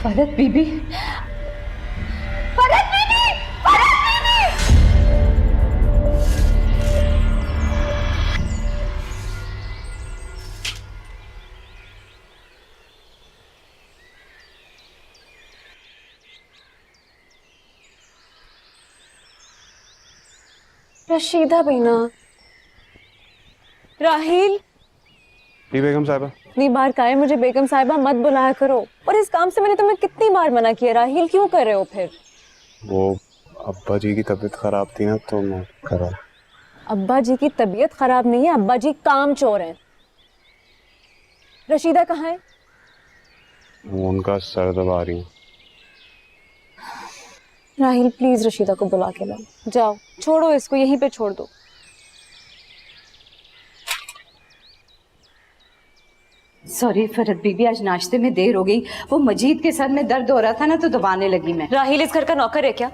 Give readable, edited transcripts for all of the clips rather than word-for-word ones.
फरहत बीबी, फरहत बीबी, फरहत बीबी। रशीदा बीना, राहिल। जी बेगम साहिबा। इतनी बार कहा है मुझे बेगम साहिबा मत बुलाया करो, और इस काम से मैंने तुम्हें कितनी बार मना किया। राहिल क्यों कर रहे हो फिर? वो अब्बा जी की तबीयत खराब थी ना, तो मैं करा। अब्बा जी की तबीयत खराब नहीं है, अब्बा जी काम चोर हैं। रशीदा कहाँ है? वो उनका सर दबा रही हूँ। राहिल प्लीज रशीदा को बुला के लाओ। जाओ, छोड़ो इसको, यहीं पे छोड़ दो। सॉरी फरहत बीबी, आज नाश्ते में देर हो गई। वो मजीद के सर में दर्द हो रहा था ना, तो दबाने लगी मैं। राहिल इस घर का नौकर है क्या?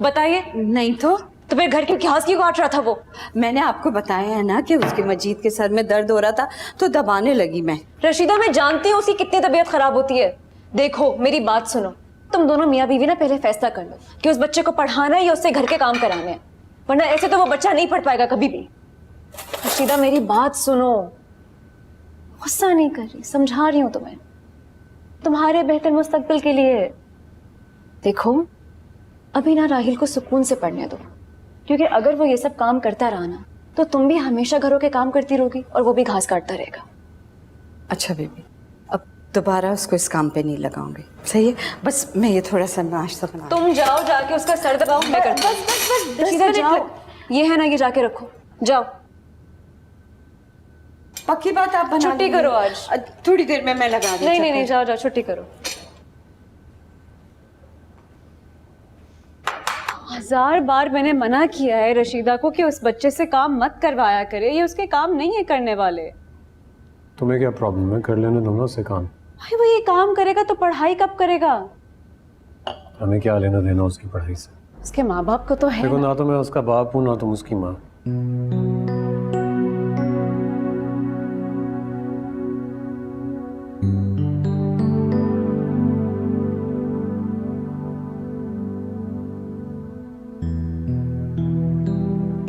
बताइए। नहीं तो तुम्हें घर के घास क्यों काट रहा था वो? मैंने आपको बताया है ना कि उसके मजीद के सर में दर्द हो रहा था, तो दबाने लगी मैं। रशीदा मैं जानती हूँ उसकी कितनी तबीयत खराब होती है। देखो मेरी बात सुनो, तुम दोनों मियाँ बीवी ना पहले फैसला कर लो कि उस बच्चे को पढ़ाना है या उससे घर के काम कराने हैं, वरना ऐसे तो वो बच्चा नहीं पढ़ पाएगा कभी भी। रशीदा मेरी बात सुनो, गुस्सा नहीं कर रही, समझा रही हूँ तुम्हें, तुम्हारे बेहतर मुस्तकबिल के लिए। देखो अभी ना राहिल को सुकून से पढ़ने दो, क्योंकि अगर वो ये सब काम करता रहा ना, तो तुम भी हमेशा घरों के काम करती रहोगी और वो भी घास काटता रहेगा। अच्छा बेबी, अब दोबारा उसको इस काम पे नहीं लगाऊंगी, सही है? बस मैं ये थोड़ा सा नाश्ता बना। तुम जाओ, जाके उसका सर दबाओ, मैं करती हूँ। बस रशीदा जाओ, ये है ना, ये जाके रखो, जाओ। पक्की बात, आप बना छुट्टी लीजिए। करो आज। थोड़ी देर में मैं लगा दूँ। नहीं, जाओ जाओ, छुट्टी करो। 1000 बार मैंने मना किया है रशीदा को कि उस बच्चे से काम मत करवाया करे, ये उसके काम नहीं है करने वाले। तुम्हें क्या प्रॉब्लम है? कर लेने दो ना उससे काम। भाई वो ये काम करेगा तो पढ़ाई कब करेगा? हमें क्या लेना देना उसकी पढ़ाई से? उसके माँ बाप को तो है देखो, ना। ना तो मैं उसका बाप हूँ ना तुम उसकी माँ।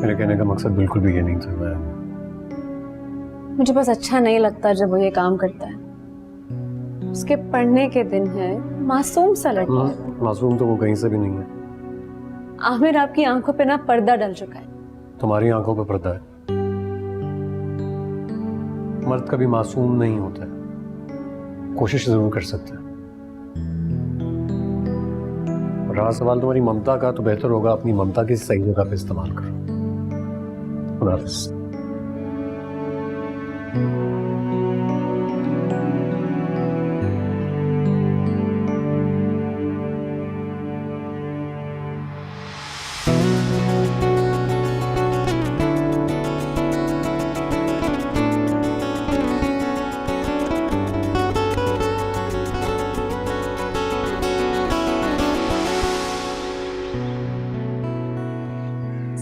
मेरे कहने का मकसद बिल्कुल भी ये नहीं था। मैं मुझे बस अच्छा नहीं लगता जब वो ये काम करता है। उसके पढ़ने के दिन है, मासूम सा लड़का है। मासूम तो वो कहीं से भी नहीं है। आमिर आपकी आंखों पे ना पर्दा डल चुका है। तुम्हारी आंखों पे पर्दा है। मर्द कभी मासूम नहीं होता है, कोशिश जरूर कर सकता है। रहा सवाल तुम्हारी ममता का, तो बेहतर होगा अपनी ममता की सही जगह पे इस्तेमाल करो। खुदा हाफिज़।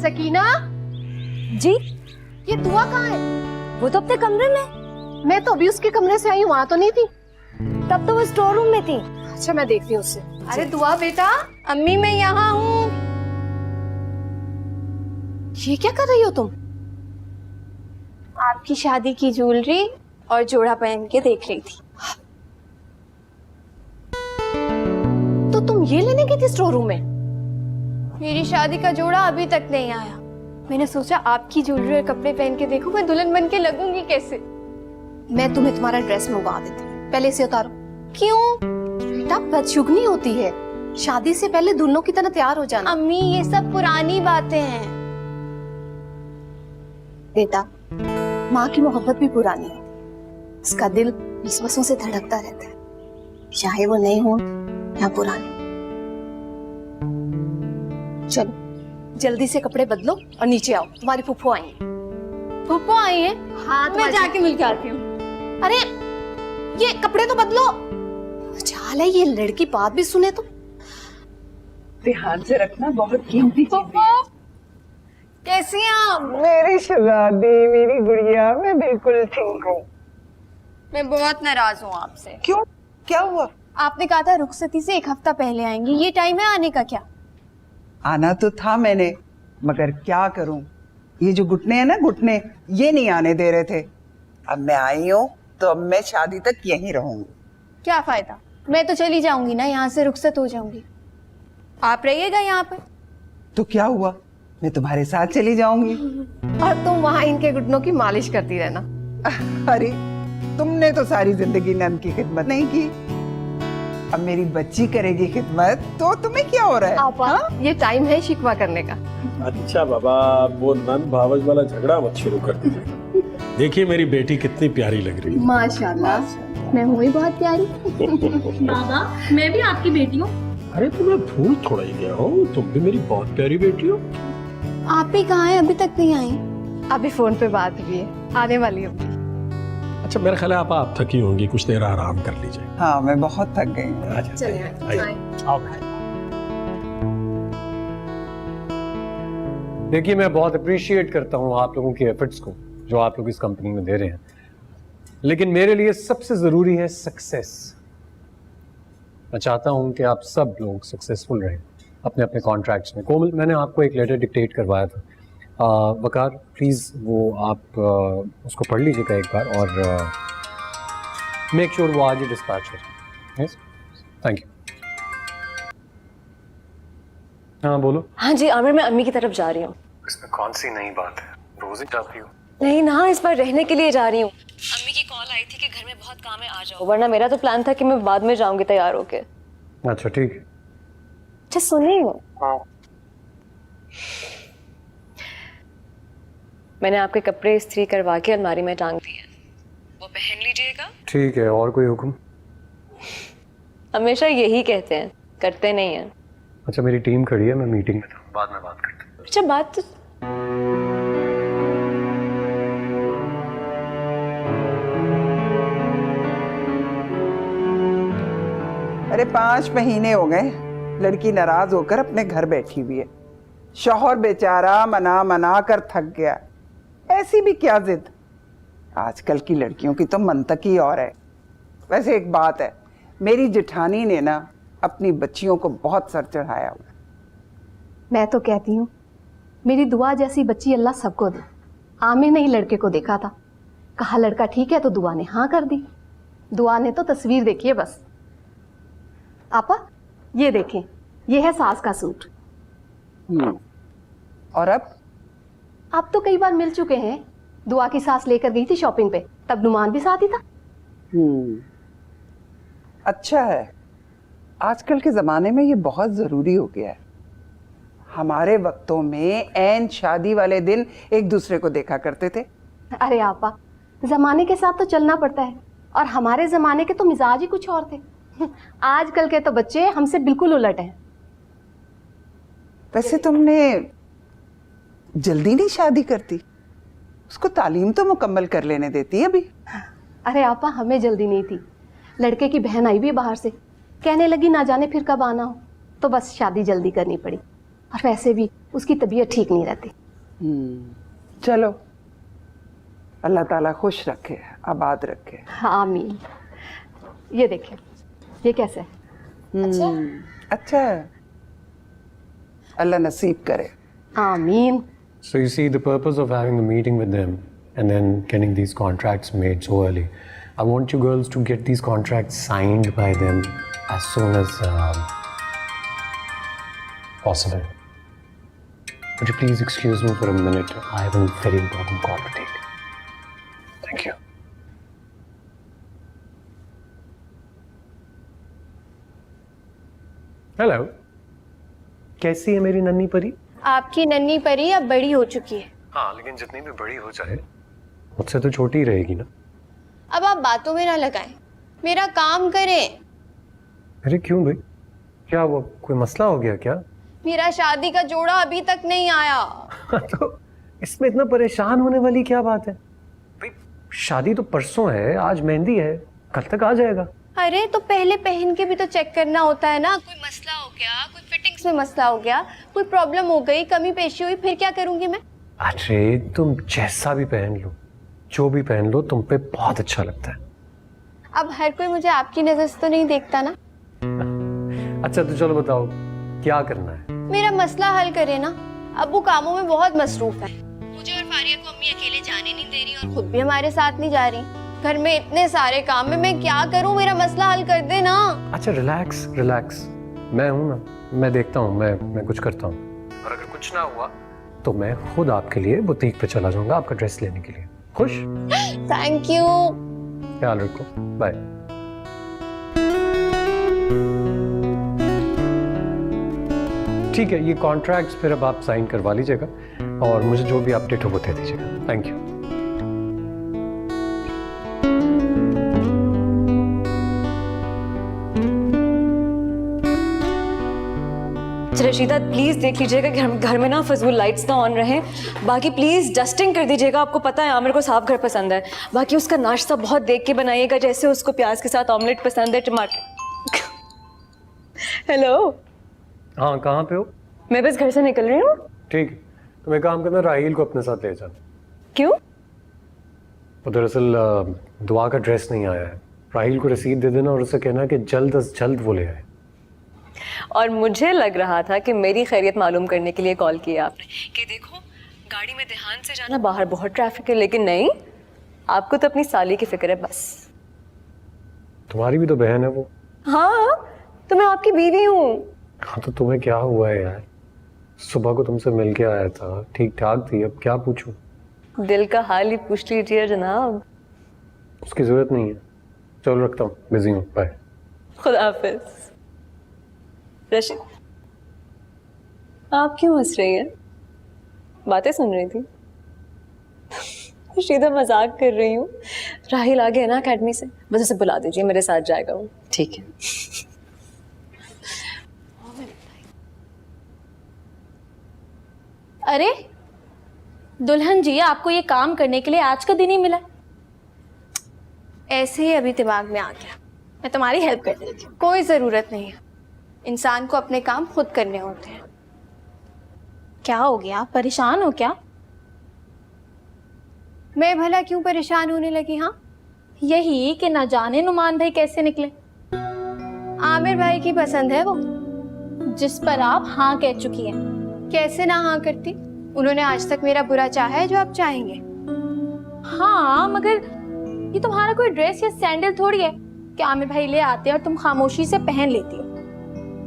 सकीना जी, ये दुआ कहाँ है? वो तो अपने कमरे में। मैं तो अभी उसके कमरे से आई हूँ, वहां तो नहीं थी। तब तो वो स्टोर रूम में थी। अच्छा मैं देखती हूँ उससे। अरे दुआ बेटा, अम्मी मैं यहाँ हूँ। ये क्या कर रही हो तुम? आपकी शादी की ज्वेलरी और जोड़ा पहन के देख रही थी। तो तुम ये लेने गई थी स्टोर रूम में? मेरी शादी का जोड़ा अभी तक नहीं आया। मैंने सोचा आपकी ज्वेलरी और कपड़े पहन के देखूं, मैं दुल्हन बन के लगूंगी कैसे। मैं तुम्हें तुम्हारा ड्रेस मंगवा देती हूँ, पहले इसे उतारो। क्यों? बेटा बदशुगनी होती है, शादी से पहले दुल्हनों की तरह तैयार हो जाना। अम्मी ये सब पुरानी बातें हैं। बेटा माँ की मोहब्बत भी पुरानी है, उसका दिल विश्वासों से धड़कता रहता है, चाहे वो नए हो या पुराने। चलो जल्दी से कपड़े बदलो और नीचे आओ, तुम्हारी फूफो आई है। फूफो आई है? हाँ मैं जाके मिल के आती हूँ। अरे ये कपड़े तो बदलो। चाल है ये लड़की बात भी सुने तो। ध्यान से रखना, बहुत कीमती चीज है। फूफो कैसी हैं आप? मेरी शहजादी, मेरी गुड़िया, मैं बिल्कुल ठीक हूँ। मैं बहुत नाराज हूँ आपसे। क्यों, क्या हुआ? आपने कहा था रुखसती से 1 हफ्ता पहले आएंगी, ये टाइम है आने का क्या? आना तो था मैंने, मगर क्या करूं, ये जो घुटने हैं ना घुटने, ये नहीं आने दे रहे थे। अब मैं आई हूँ तो अब मैं शादी तक यहीं रहूंगी। क्या फायदा, मैं तो चली जाऊंगी ना, यहाँ से रुखसत हो जाऊंगी। आप रहिएगा यहाँ पे। तो क्या हुआ, मैं तुम्हारे साथ चली जाऊंगी। और तुम वहाँ इनके घुटनों की मालिश करती रहना। अरे तुमने तो सारी जिंदगी नंद की खिदमत नहीं की, अब मेरी बच्ची करेगी खिदमत, तो तुम्हें क्या हो रहा है? आपा, ये टाइम है शिकवा करने का। अच्छा बाबा, वो नंद भावज वाला झगड़ा मत शुरू कर दीजिए। देखिए मेरी बेटी कितनी प्यारी लग रही है। माशाल्लाह, मैं हुई बहुत प्यारी। बाबा, मैं भी आपकी बेटी हूँ। अरे तुम्हें भूल थोड़ा ही गया हो, तुम भी मेरी बहुत प्यारी बेटी हो। आप ही कहाँ हैं, अभी तक नहीं आई? अभी फोन पे बात हुई है, आने वाली होगी। अच्छा मेरा ख्याल है आप थकी होंगी, कुछ देर आराम कर लीजिए। हाँ मैं बहुत थक गई हूँ। अच्छा चलिए, आइए। आओ भाई। देखिए मैं बहुत अप्रिशिएट करता हूँ आप लोगों के एफर्ट्स को जो आप लोग इस कंपनी में दे रहे हैं, लेकिन मेरे लिए सबसे ज़रूरी है सक्सेस। मैं चाहता हूँ कि आप सब लोग सक्सेसफुल रहें अपने अपने कॉन्ट्रैक्ट्स में। कोमल, मैंने आपको एक लेटर डिक्टेट करवाया था, वकार प्लीज़ वो आप उसको पढ़ लीजिएगा एक बार और मेक श्योर वो आज ही डिस्पैच हो जाए। Yes, thank you. हाँ बोलो। हाँ जी आमिर, मैं अम्मी की तरफ जा रही हूँ। इसमें कौन सी नई बात है, रोज ही जाती हो। नहीं ना, इस बार रहने के लिए जा रही हूँ। अम्मी की कॉल आई थी कि घर में बहुत काम है, आ जाओ, वरना मेरा तो प्लान था कि मैं बाद में जाऊंगी तैयार होके। अच्छा ठीक है। अच्छा सुनिए, मैंने आपके कपड़े इस्त्री करवा के अलमारी में टांग दिए, वो पहन लीजिएगा। ठीक है, और कोई हुक्म? हमेशा यही कहते हैं, करते नहीं हैं। अच्छा मेरी टीम खड़ी है, मैं मीटिंग में था, बाद में बात करते हैं। अच्छा बात तो अरे 5 महीने हो गए, लड़की नाराज होकर अपने घर बैठी हुई है। शौहर बेचारा मना मना कर थक गया। ऐसी भी क्या जिद, आजकल की लड़कियों की तो मंतक ही और है। वैसे एक बात है, मेरी जेठानी ने ना अपनी बच्चियों को बहुत सर चढ़ाया हुआ। मैं तो कहती हूँ मेरी दुआ जैसी बच्ची अल्लाह सबको दे। आमिर ने ही लड़के को देखा था, कहा लड़का ठीक है तो दुआ ने हाँ कर दी। दुआ ने तो तस्वीर देखी है बस। आपा ये देखें, ये है सास का सूट। और अब तो कई बार मिल चुके हैं। दुआ की सास लेकर गई थी शॉपिंग पे, तब नुमान भी साथ ही था। अच्छा है, आजकल के ज़माने में ये बहुत ज़रूरी हो गया है। हमारे वक्तों में ऐन शादी वाले दिन एक दूसरे को देखा करते थे। अरे आपा, जमाने के साथ तो चलना पड़ता है, और हमारे जमाने के तो मिजाज ही कुछ और थे। आजकल के तो बच्चे हमसे बिल्कुल उलट हैं। वैसे तुमने जल्दी नहीं शादी करती, उसको तालीम तो मुकम्मल कर लेने देती अभी। अरे आपा, हमें जल्दी नहीं थी। लड़के की बहन आई भी बाहर से, कहने लगी ना जाने फिर कब आना हो, तो बस शादी जल्दी करनी पड़ी। और वैसे भी उसकी तबीयत ठीक नहीं रहती। चलो, अल्लाह ताला खुश रखे, आबाद रखे। आमीन। ये देखें, ये कैसे है? अच्छा है, अल्लाह नसीब करे। आमीन। So you see, the purpose of having the meeting with them and then getting these contracts made so early, I want you girls to get these contracts signed by them as soon as possible. Would you please excuse me for a minute? I have a very important call to take. Thank you. Hello. कैसी है मेरी नन्ही परी? आपकी नन्ही परी अब बड़ी हो चुकी है। हाँ, लेकिन जितनी भी बड़ी हो जाए मुझसे तो छोटी ही रहेगी ना। अब आप बातों में ना लगाएं, मेरा काम करें। अरे क्यों भाई, क्या वो कोई मसला हो गया क्या? मेरा शादी का जोड़ा अभी तक नहीं आया। तो इसमें इतना परेशान होने वाली क्या बात है भाई? शादी तो परसों है, आज मेहंदी है, कल तक आ जाएगा। अरे तो पहले पहन के भी तो चेक करना होता है ना। कोई मसला हो गया, कोई फिटिंग्स में मसला हो गया, कोई प्रॉब्लम हो गई, कमी पेशी हुई, फिर क्या करूंगी मैं? अरे तुम जैसा भी पहन लो, जो भी पहन लो, तुम पे बहुत अच्छा लगता है। अब हर कोई मुझे आपकी नजर से तो नहीं देखता ना। अच्छा तो चलो बताओ क्या करना है। मेरा मसला हल करे ना। अब्बू कामों में बहुत मसरूफ है। मुझे और फारिया को अम्मी अकेले जाने नहीं दे रही और खुद भी हमारे साथ नहीं जा रही। घर में इतने सारे काम में मैं क्या करूं? मेरा मसला हल कर दे ना। अच्छा रिलैक्स रिलैक्स, मैं हूं ना, मैं देखता हूं, मैं कुछ करता हूं। और अगर कुछ ना हुआ तो मैं खुद आपके लिए बुटीक पे चला जाऊंगा आपका ड्रेस लेने के लिए। खुश? Thank you. ख्याल रखो, बाय। ठीक है, ये कॉन्ट्रैक्ट्स फिर अब आप साइन करवा लीजिएगा और मुझे जो भी अपडेट हो वो दे दीजिएगा। Thank you. रशीदा प्लीज देख लीजिएगा कि घर में ना फजूल लाइट्स ना ऑन रहे। बाकी प्लीज डस्टिंग कर दीजिएगा। आपको पता है आमिर को साफ घर पसंद है। बाकी उसका नाश्ता बहुत देख के बनाइएगा, जैसे उसको प्याज के साथ ऑमलेट पसंद है, टमाटर। हेलो। हाँ कहाँ पे हो? मैं बस घर से निकल रही हूँ। ठीक है, तो मैं काम करना, राहील को अपने साथ ले जाना। क्यों? वो दरअसल दुआ का ड्रेस नहीं आया है। राहील को रसीद दे देना और उसे कहना कि जल्द अज जल्द वो ले आए। और मुझे लग रहा था कि मेरी खैरियत मालूम करने के लिए कॉल किया आपने कि देखो गाड़ी में ध्यान से जाना, बाहर बहुत ट्रैफिक है। लेकिन नहीं, आपको तो अपनी साली की फिक्र है बस। तुम्हारी भी तो बहन है वो। हाँ तो मैं आपकी बीवी हूँ। हाँ तो तुम्हें क्या हुआ है यार? सुबह को तुमसे मिल के आया था, ठीक ठाक थी, अब क्या पूछूं? दिल का हाल ही पूछ लीजिए जनाब। उसकी जरूरत नहीं है। चलो रखता हूँ, बिजी हूँ, बाय। खुदा हाफिज। रशीद आप क्यों हंस रही हैं? बातें सुन रही थी? रशीदा मजाक कर रही हूँ। राहिल आ गया ना अकेडमी से, बस उसे बुला दीजिए, मेरे साथ जाएगा वो। ठीक है। अरे दुल्हन जी, आपको ये काम करने के लिए आज का दिन ही मिला? ऐसे ही अभी दिमाग में आ गया। मैं तुम्हारी हेल्प कर देती हूँ। कोई जरूरत नहीं है। इंसान को अपने काम खुद करने होते हैं। क्या हो गया, परेशान हो क्या? मैं भला क्यों परेशान होने लगी? हाँ यही कि ना जाने नुमान भाई कैसे निकले। आमिर भाई की पसंद है वो, जिस पर आप हाँ कह चुकी हैं। कैसे ना हाँ करती? उन्होंने आज तक मेरा बुरा चाहा है जो आप चाहेंगे। हाँ मगर ये तुम्हारा कोई ड्रेस या सैंडल थोड़ी है कि आमिर भाई ले आते हैं और तुम खामोशी से पहन लेती हो।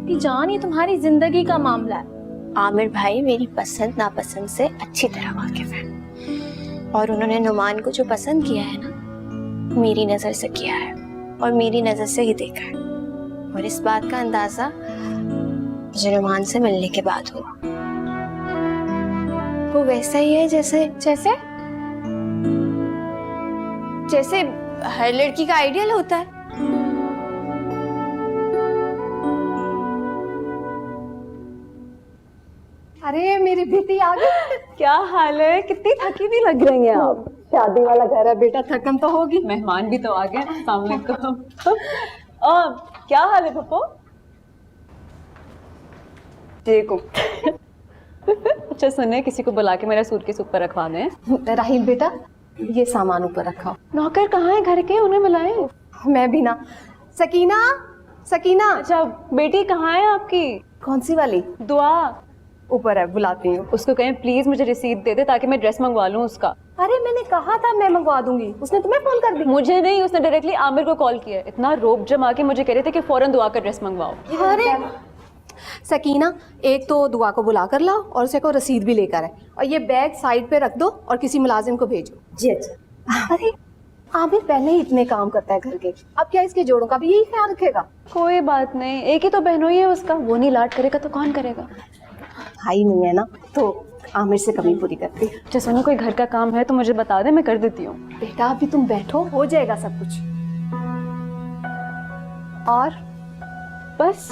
कि जान, ये तुम्हारी जिंदगी का मामला है। आमिर भाई मेरी पसंद नापसंद से अच्छी तरह वाकिफ है और उन्होंने नुमान को जो पसंद किया है ना, मेरी नजर से किया है और मेरी नजर से ही देखा है। और इस बात का अंदाजा मुझे नुमान से मिलने के बाद हुआ। वो वैसा ही है जैसे जैसे जैसे हर लड़की का आइडियल होता है। अरे मेरी बेटी आ गई। क्या हाल है? कितनी थकी भी लग रही हैं आप। शादी वाला घर है बेटा, थकन तो होगी। मेहमान भी तो आ गए। अस्सलाम वालेकुम। क्या हाल है पप्पो? देखो अच्छा सुने, किसी को बुला के मेरा सूटकेस ऊपर रखवा दें। राहिल बेटा, ये सामान ऊपर रखा। नौकर कहाँ है घर के? उन्हें बुलाएं। मैं भी ना। सकीना, सकीना। अच्छा बेटी कहाँ है आपकी? कौन सी वाली? दुआ ऊपर है, बुलाती हूँ। उसको कहें प्लीज मुझे रिसीट दे दे ताकि मैं ड्रेस मंगवा लूँ उसका। अरे मैंने कहा था मैं मंगवा दूंगी, उसने तुम्हें फोन कर दी? मुझे नहीं, उसने डायरेक्टली आमिर को कॉल किया। इतना रोब जमा के मुझे कह रहे थे कि फौरन दुआ का ड्रेस मंगवाओ। अरे सकीना, एक तो दुआ को बुला कर लाओ और उसे को रसीद भी लेकर आए और ये बैग साइड पे रख दो और किसी मुलाजिम को भेजो। जी अच्छा। अरे आमिर पहले ही इतने काम करता है घर के, अब क्या इसके जोड़ों का भी यही ख्याल रखेगा? कोई बात नहीं, एक ही तो बहनोई है उसका, वो नहीं लाड करेगा तो कौन करेगा? भाई नहीं है ना, तो आमिर से कमी पूरी करती। जैसे उन्हें कोई घर का काम है तो मुझे बता दे, मैं कर देती हूँ। बेटा अभी तुम बैठो, हो जाएगा सब कुछ। और बस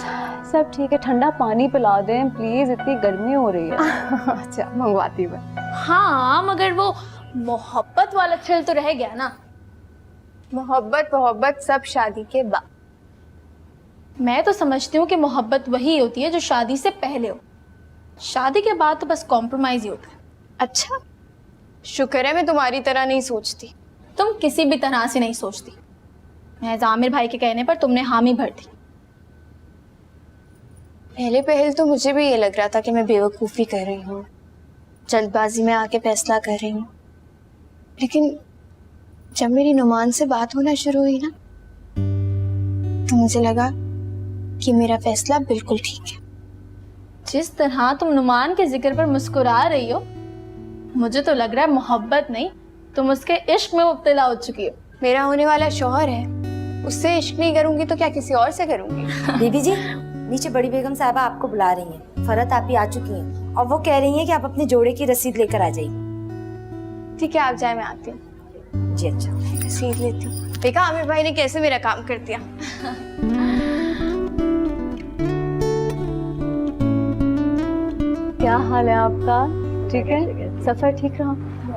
सब ठीक है। ठंडा पानी पिला दें प्लीज, इतनी गर्मी हो रही है। अच्छा मंगवाती हूँ। हाँ मगर वो मोहब्बत वाला थ्रिल तो रह गया ना। मोहब्बत सब शादी के बाद। मैं तो समझती हूँ कि मोहब्बत वही होती है जो शादी से पहले हो। शादी के बाद तो बस कॉम्प्रोमाइज ही होता है। अच्छा, शुक्र है मैं तुम्हारी तरह नहीं सोचती। तुम किसी भी तरह से नहीं सोचती। महज आमिर भाई के कहने पर तुमने हामी भर दी। पहले पहल तो मुझे भी ये लग रहा था कि मैं बेवकूफ़ी कर रही हूँ, जल्दबाजी में आके फैसला कर रही हूँ। लेकिन जब मेरी नुमान से बात होना शुरू हुई ना, तो मुझे लगा कि मेरा फैसला बिल्कुल ठीक है। जिस तरह तुम नुमान के जिक्र पर मुस्कुरा रही हो, मुझे तो लग रहा है मोहब्बत नहीं, तुम उसके इश्क में मुब्तला हो चुकी हो। मेरा होने वाला शौहर है, उससे इश्क नहीं करूंगी तो क्या किसी और से करूंगी? बीबी जी, नीचे बड़ी बेगम साहबा आपको बुला रही हैं। फरत आप ही आ चुकी हैं और वो कह रही हैं कि आप अपने जोड़े की रसीद लेकर आ जाइए। ठीक है, आप जाए, मैं आती हूँ। जी अच्छा। रसीद लेती हूँ। देखा आमिर भाई ने कैसे मेरा काम कर दिया। क्या हाल है आपका? ठीक है? सफर ठीक रहा?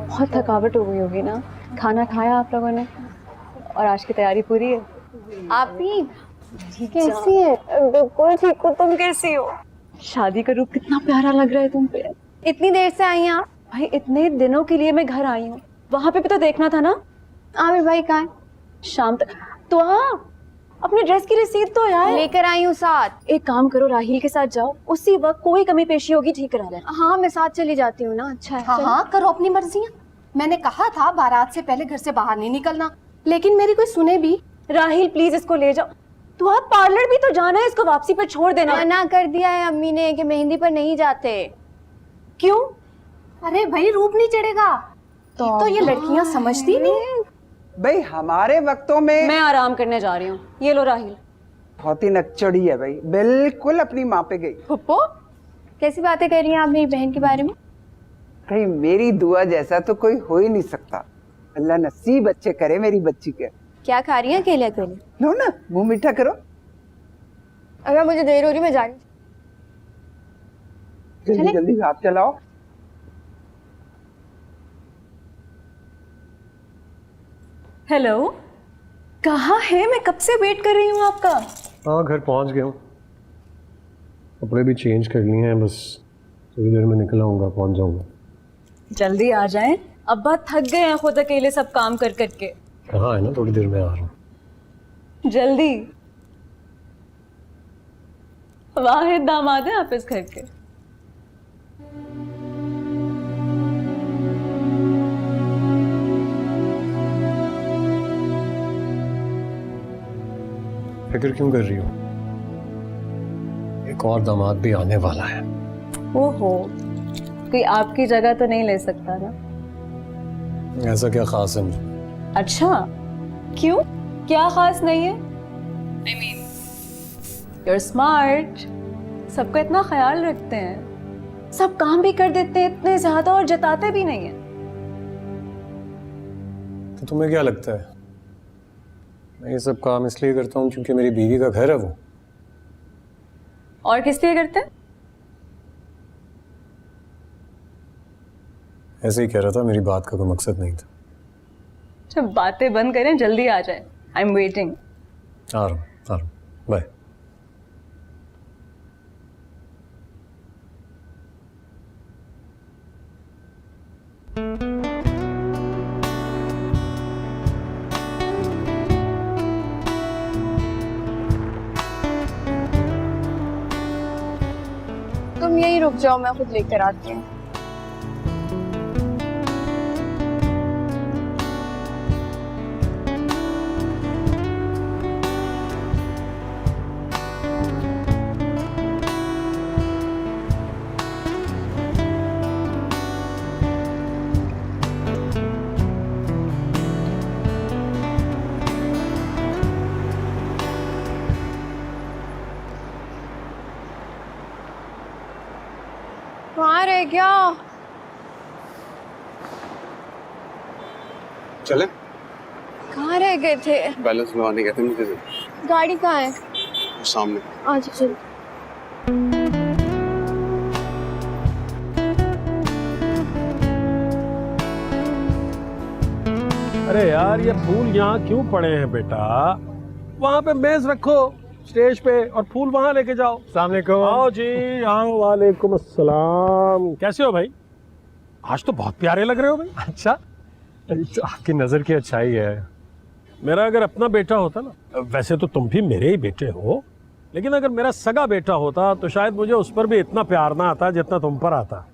बहुत थकावट हो गई होगी ना? खाना खाया आप लोगों ने? और आज की तैयारी पूरी है? आप भी कैसी है? बिल्कुल ठीक हो। तुम कैसी हो? शादी का रूप कितना प्यारा लग रहा है तुम पे। इतनी देर से आई हैं आप? भाई इतने दिनों के लिए मैं घर आई हूँ, वहां पे भी तो देखना था ना। आमिर भाई कहाँ है? शाम तक तो अपने ड्रेस की रसीद तो यार लेकर आई हूँ साथ। एक काम करो, राहिल के साथ जाओ, उसी वक्त कोई कमी पेशी होगी ठीक करा लेना। हाँ, मैं साथ चली जाती हूँ ना। अच्छा है। हाँ हाँ, करो अपनी मर्जियाँ। मैंने कहा था बारात से पहले घर से बाहर नहीं निकलना, लेकिन मेरी कोई सुने भी। राहिल प्लीज इसको ले जाओ। तो आप पार्लर भी तो जाना है, इसको वापसी पर छोड़ देना। मना कर दिया है अम्मी ने कि मेहंदी पर नहीं जाते। क्यों? अरे भाई, रूप नहीं चढ़ेगा। तो ये लड़कियां समझती नहीं। भाई हमारे वक्तों में मैं आराम करने जा रही हूँ। ये लो राहिल। बहुत ही नकचड़ी है भाई, बिल्कुल अपनी माँ पे गई। पप्पो, कैसी बातें कर रही हैं आप मेरी बहन के बारे में? भाई मेरी दुआ जैसा तो कोई हो ही नहीं सकता। अल्लाह नसीब अच्छे करे मेरी बच्ची के। क्या खा रही हैं अकेले अकेले? लो ना, मुंह मीठा करो। अगर मुझे देर हो रही, मैं जा रही हूँ। जल्दी जल्दी हाथ चलाओ। हेलो, कहाँ है? मैं कब से वेट कर रही हूँ आपका। हाँ, घर पहुंच गया हूँ। कपड़े भी चेंज कर लिए हैं, बस थोड़ी देर में निकल आऊंगा, पहुंच जाऊंगा। जल्दी आ जाएं, अब्बा थक गए हैं खुद अकेले सब काम कर करके। कहाँ है ना, थोड़ी देर में आ रहा हूँ। जल्दी। वाहिद दामाद है आप इस घर के। फिक्र क्यों कर रही हो? एक और दामाद भी आने वाला है। ओहो, कोई आपकी जगह तो नहीं ले सकता ना? ऐसा क्या खास है मुझे? अच्छा, क्यों? क्या खास नहीं है? You're smart. सबका इतना ख्याल रखते हैं, सब काम भी कर देते हैं इतने ज्यादा और जताते भी नहीं है। तो तुम्हें क्या लगता है मैं ये सब काम इसलिए करता हूँ क्योंकि मेरी बीवी का घर है वो? और किस लिए करते हैं? ऐसे ही कह रहा था, मेरी बात का कोई मकसद नहीं था। जब बातें बंद करें, जल्दी आ जाए। I am waiting. आ रहा हूँ, बाय। तुम यहीं रुक जाओ, मैं खुद लेकर आती हूँ। कहाँ रह गया? चले? कहाँ रह गए थे? बैलेंस लगाने गए थे मुझे। गाड़ी कहाँ है? सामने। अच्छा चलो। अरे यार, ये फूल यहाँ क्यों पड़े हैं बेटा? वहाँ पे मेज रखो स्टेज पे और फूल वहाँ लेके जाओ। अस्सलाम वालेकुम। आओ जी, आओ। वालेकुम अस्सलाम। कैसे हो भाई? आज तो बहुत प्यारे लग रहे हो भाई। अच्छा, तो आपकी नजर की अच्छाई है। मेरा अगर अपना बेटा होता ना, वैसे तो तुम भी मेरे ही बेटे हो, लेकिन अगर मेरा सगा बेटा होता तो शायद मुझे उस पर भी इतना प्यार ना आता जितना तुम पर आता।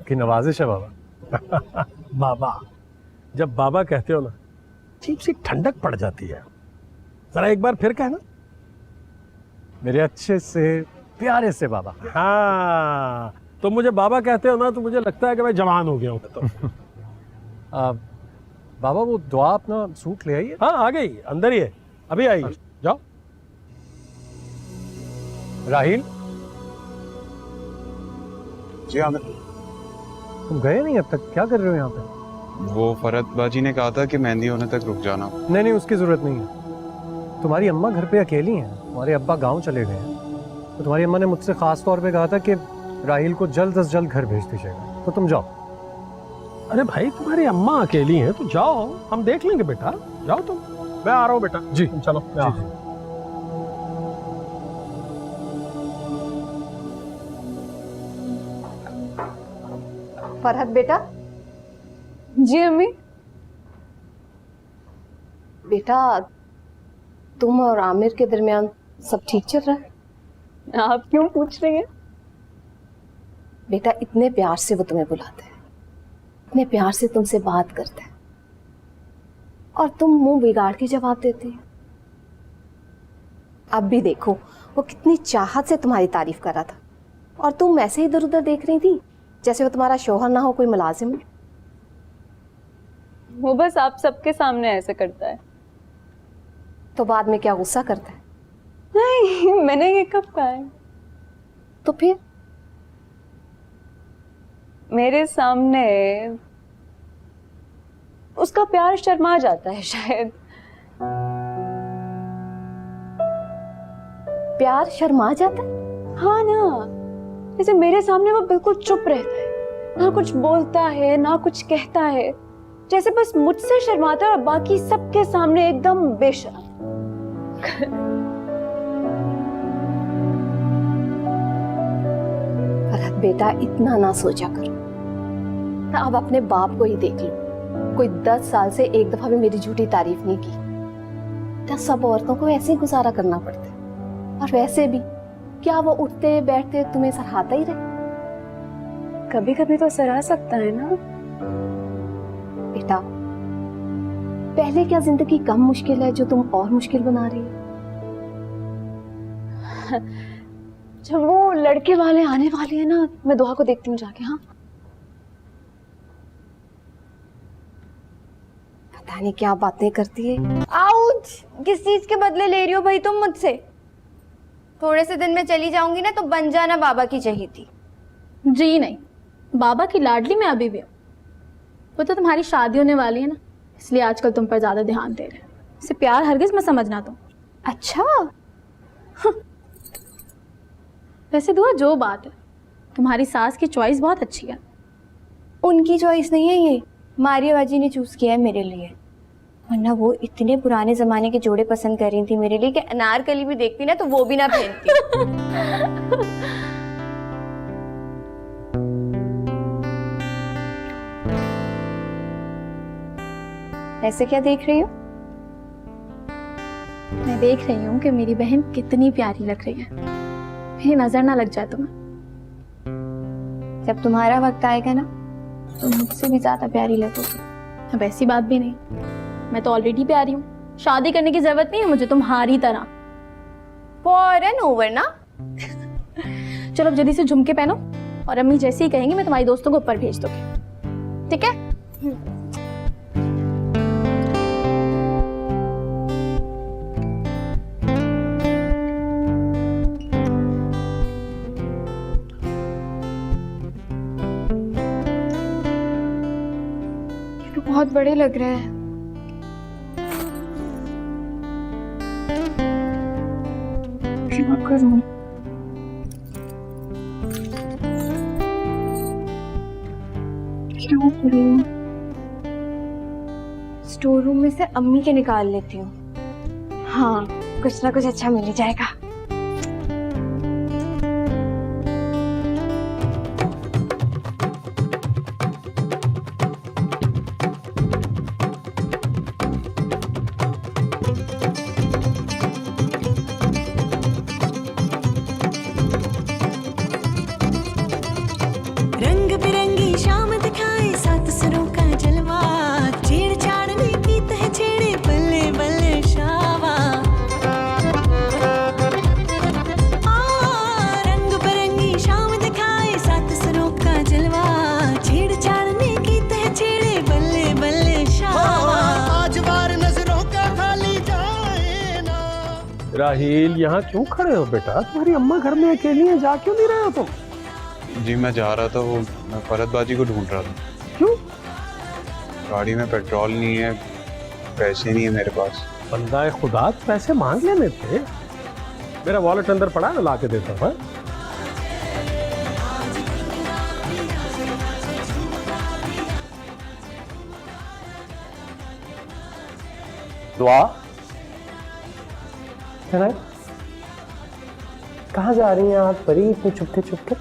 की नवाजिश है बाबा। बाबा, जब बाबा कहते हो ना, अजीब सी ठंडक पड़ जाती है। जरा एक बार फिर कहना। मेरे अच्छे से प्यारे से बाबा। हाँ, तो मुझे बाबा कहते हो ना तो मुझे लगता है कि मैं जवान हो गया हूँ। तो बाबा वो दुआ अपना सूट ले आइए। हाँ, आ गई, अंदर ही है, अभी आई। जाओ। राहिल, जी आमिर, तुम गए नहीं अब तक, क्या कर रहे हो यहाँ पे? वो फरहत बाजी ने कहा था कि मेहंदी होने तक रुक जाना। नहीं, उसकी जरूरत नहीं है। तुम्हारी अम्मा घर पे अकेली हैं, तुम्हारे अब्बा गांव चले गए हैं, तो तुम्हारी अम्मा ने मुझसे खास तौर पे कहा था कि राहिल को जल्द से जल्द घर भेज दीजिएगा, तो तुम जाओ। अरे भाई, तुम्हारी अम्मा अकेली हैं तो जाओ, हम देख लेंगे बेटा। जाओ तुम, मैं आ रहा हूँ बेटा। जी चलो, मैं आ रहा हूं। फरहत बेटा, जी अम्मी। बेटा तुम और आमिर के दरमियान सब ठीक चल रहा है? आप क्यों पूछ रही हैं? बेटा इतने प्यार से वो तुम्हें बुलाते हैं, इतने प्यार से तुमसे बात करते हैं, और तुम मुंह बिगाड़ के जवाब देती हो। अब भी देखो वो कितनी चाहत से तुम्हारी तारीफ कर रहा था, और तुम ऐसे इधर उधर देख रही थी जैसे वो तुम्हारा शौहर ना हो, कोई मुलाजिम है। वो बस आप सबके सामने ऐसे करता है। तो बाद में क्या गुस्सा करता है? नहीं, मैंने ये कब कहा है? तो फिर मेरे सामने उसका प्यार शर्मा जाता है शायद। प्यार शर्मा जाता है? हाँ ना, जैसे मेरे सामने वो बिल्कुल चुप रहता है, ना कुछ बोलता है ना कुछ कहता है, जैसे बस मुझसे शर्माता है और बाकी सबके सामने एकदम बेशर्म। फरहत बेटा इतना ना सोचा करो, अब अपने बाप को ही देख लो, कोई 10 साल से एक दफा भी मेरी झूठी तारीफ नहीं की। क्या सब औरतों को ऐसे ही गुजारा करना पड़ता है? और वैसे भी क्या वो उठते बैठते तुम्हें सराहता ही रहे? कभी कभी तो सराह सकता है ना। बेटा पहले क्या जिंदगी कम मुश्किल है जो तुम और मुश्किल बना रही हो? जब वो लड़के वाले आने वाले हैं ना, मैं दुआ को देखती हूँ जाके। हाँ, पता नहीं क्या बातें करती है। आउच! किस चीज के बदले ले रही हो भाई तुम मुझसे? थोड़े से दिन में चली जाऊंगी ना तो बन जाना बाबा की चहेती। जी नहीं, बाबा की लाडली मैं अभी भी हूँ। वो तो तुम्हारी शादी होने वाली है ना, इसलिए आजकल तुम पर ज्यादा ध्यान दे रहे हैं। इसे प्यार हरगिज मत समझना तुम। अच्छा वैसे दुआ जो बात है, तुम्हारी सास की चॉइस बहुत अच्छी है। उनकी चॉइस नहीं है ये, मारिया बाजी ने चूज किया है मेरे लिए। वरना वो इतने पुराने जमाने के जोड़े पसंद कर रही थी मेरे लिए कि अनारकली भी देखती ना तो वो भी ना पहनती। ऐसे क्या देख रही हो? मैं देख रही हूँ कि मेरी बहन कितनी प्यारी लग रही है, मेरी नजर ना लग जाए तुम्हें। जब तुम्हारा वक्त आएगा ना तो मुझसे भी ज्यादा प्यारी लगोगी। अब ऐसी बात भी नहीं, मैं तो ऑलरेडी प्यारी हूँ, शादी करने की जरूरत नहीं है मुझे तुम्हारी तरह। फॉरन ओवर ना। चलो अब जल्दी से झुमके पहनो, और अम्मी जैसे ही कहेंगी मैं तुम्हारी दोस्तों को ऊपर भेज दूंगी, ठीक है? बहुत बड़े लग रहे हैं। क्या करूं? क्या करूं? स्टोर रूम में से अम्मी के निकाल लेती हूँ। हाँ, कुछ ना कुछ अच्छा मिल ही जाएगा। राहील यहाँ क्यों खड़े हो बेटा? तुम्हारी अम्मा घर में अकेली है, जा क्यों नहीं रहे हो तुम? जी मैं जा रहा था, वो मैं फरत बाजी को ढूंढ रहा था। क्यों? गाड़ी में पेट्रोल नहीं है, पैसे नहीं है मेरे पास। बंदा खुदा, पैसे मांग लेने थे। मेरा वॉलेट अंदर पड़ा है, ला के देता हूँ। दुआ कहाँ जा रही हैं आप परी, इतनी चुपके चुपके?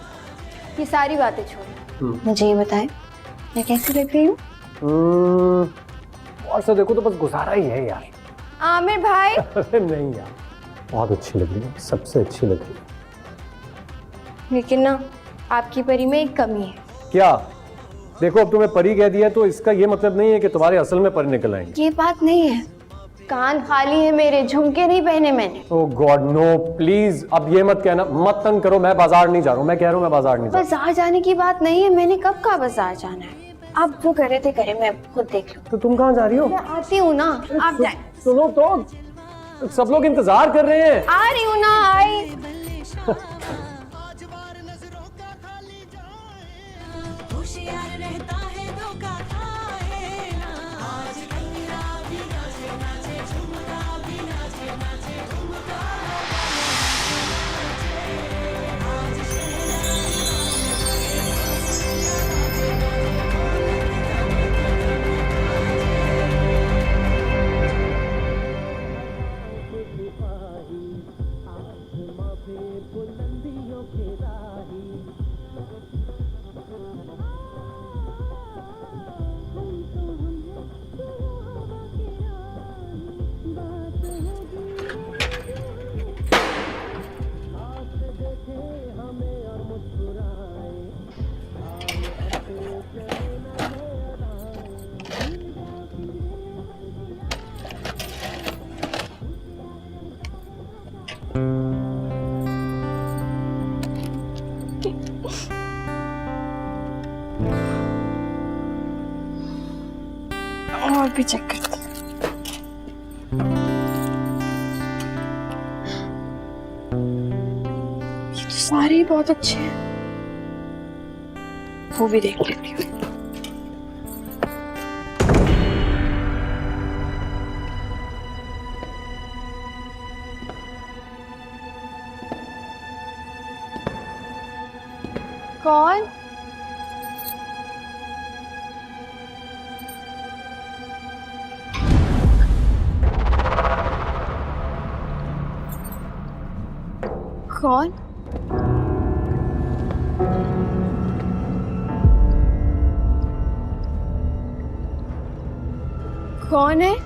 ये सारी बातें छोड़ो, मुझे ये बताएं मैं कैसी लग रही हूँ? और से देखो तो बस गुजारा ही है यार। आमिर भाई। अरे नहीं यार, बहुत अच्छी लग रही है, सबसे अच्छी लग रही है। लेकिन ना आपकी परी में एक कमी है। क्या? देखो अब तुम्हें परी कह दिया तो इसका ये मतलब नहीं है कि तुम्हारे असल में परी निकल आएंगे। ये बात नहीं है, कान खाली है मेरे, झुमके नहीं पहने मैंने। ओह गॉड नो, प्लीज अब ये मत कहना, मत तंग करो। मैं बाजार नहीं जा रहा हूँ, मैं कह रहा हूँ मैं बाजार नहीं जा रहा। बाजार जाने की बात नहीं है, मैंने कब कहा बाजार जाना है? आप जो करे थे करे, मैं खुद देख लूँ। तो तुम कहाँ जा रही हो? मैं आती हूँ ना, आप जाए। सुनो तो, सब लोग इंतजार कर रहे हैं। आ रही हूँ ना, आई। और भी चेक करते हैं। ये तो सारे ही बहुत अच्छे हैं, वो भी देख लेती हूँ। कौन? कौन? कौन है?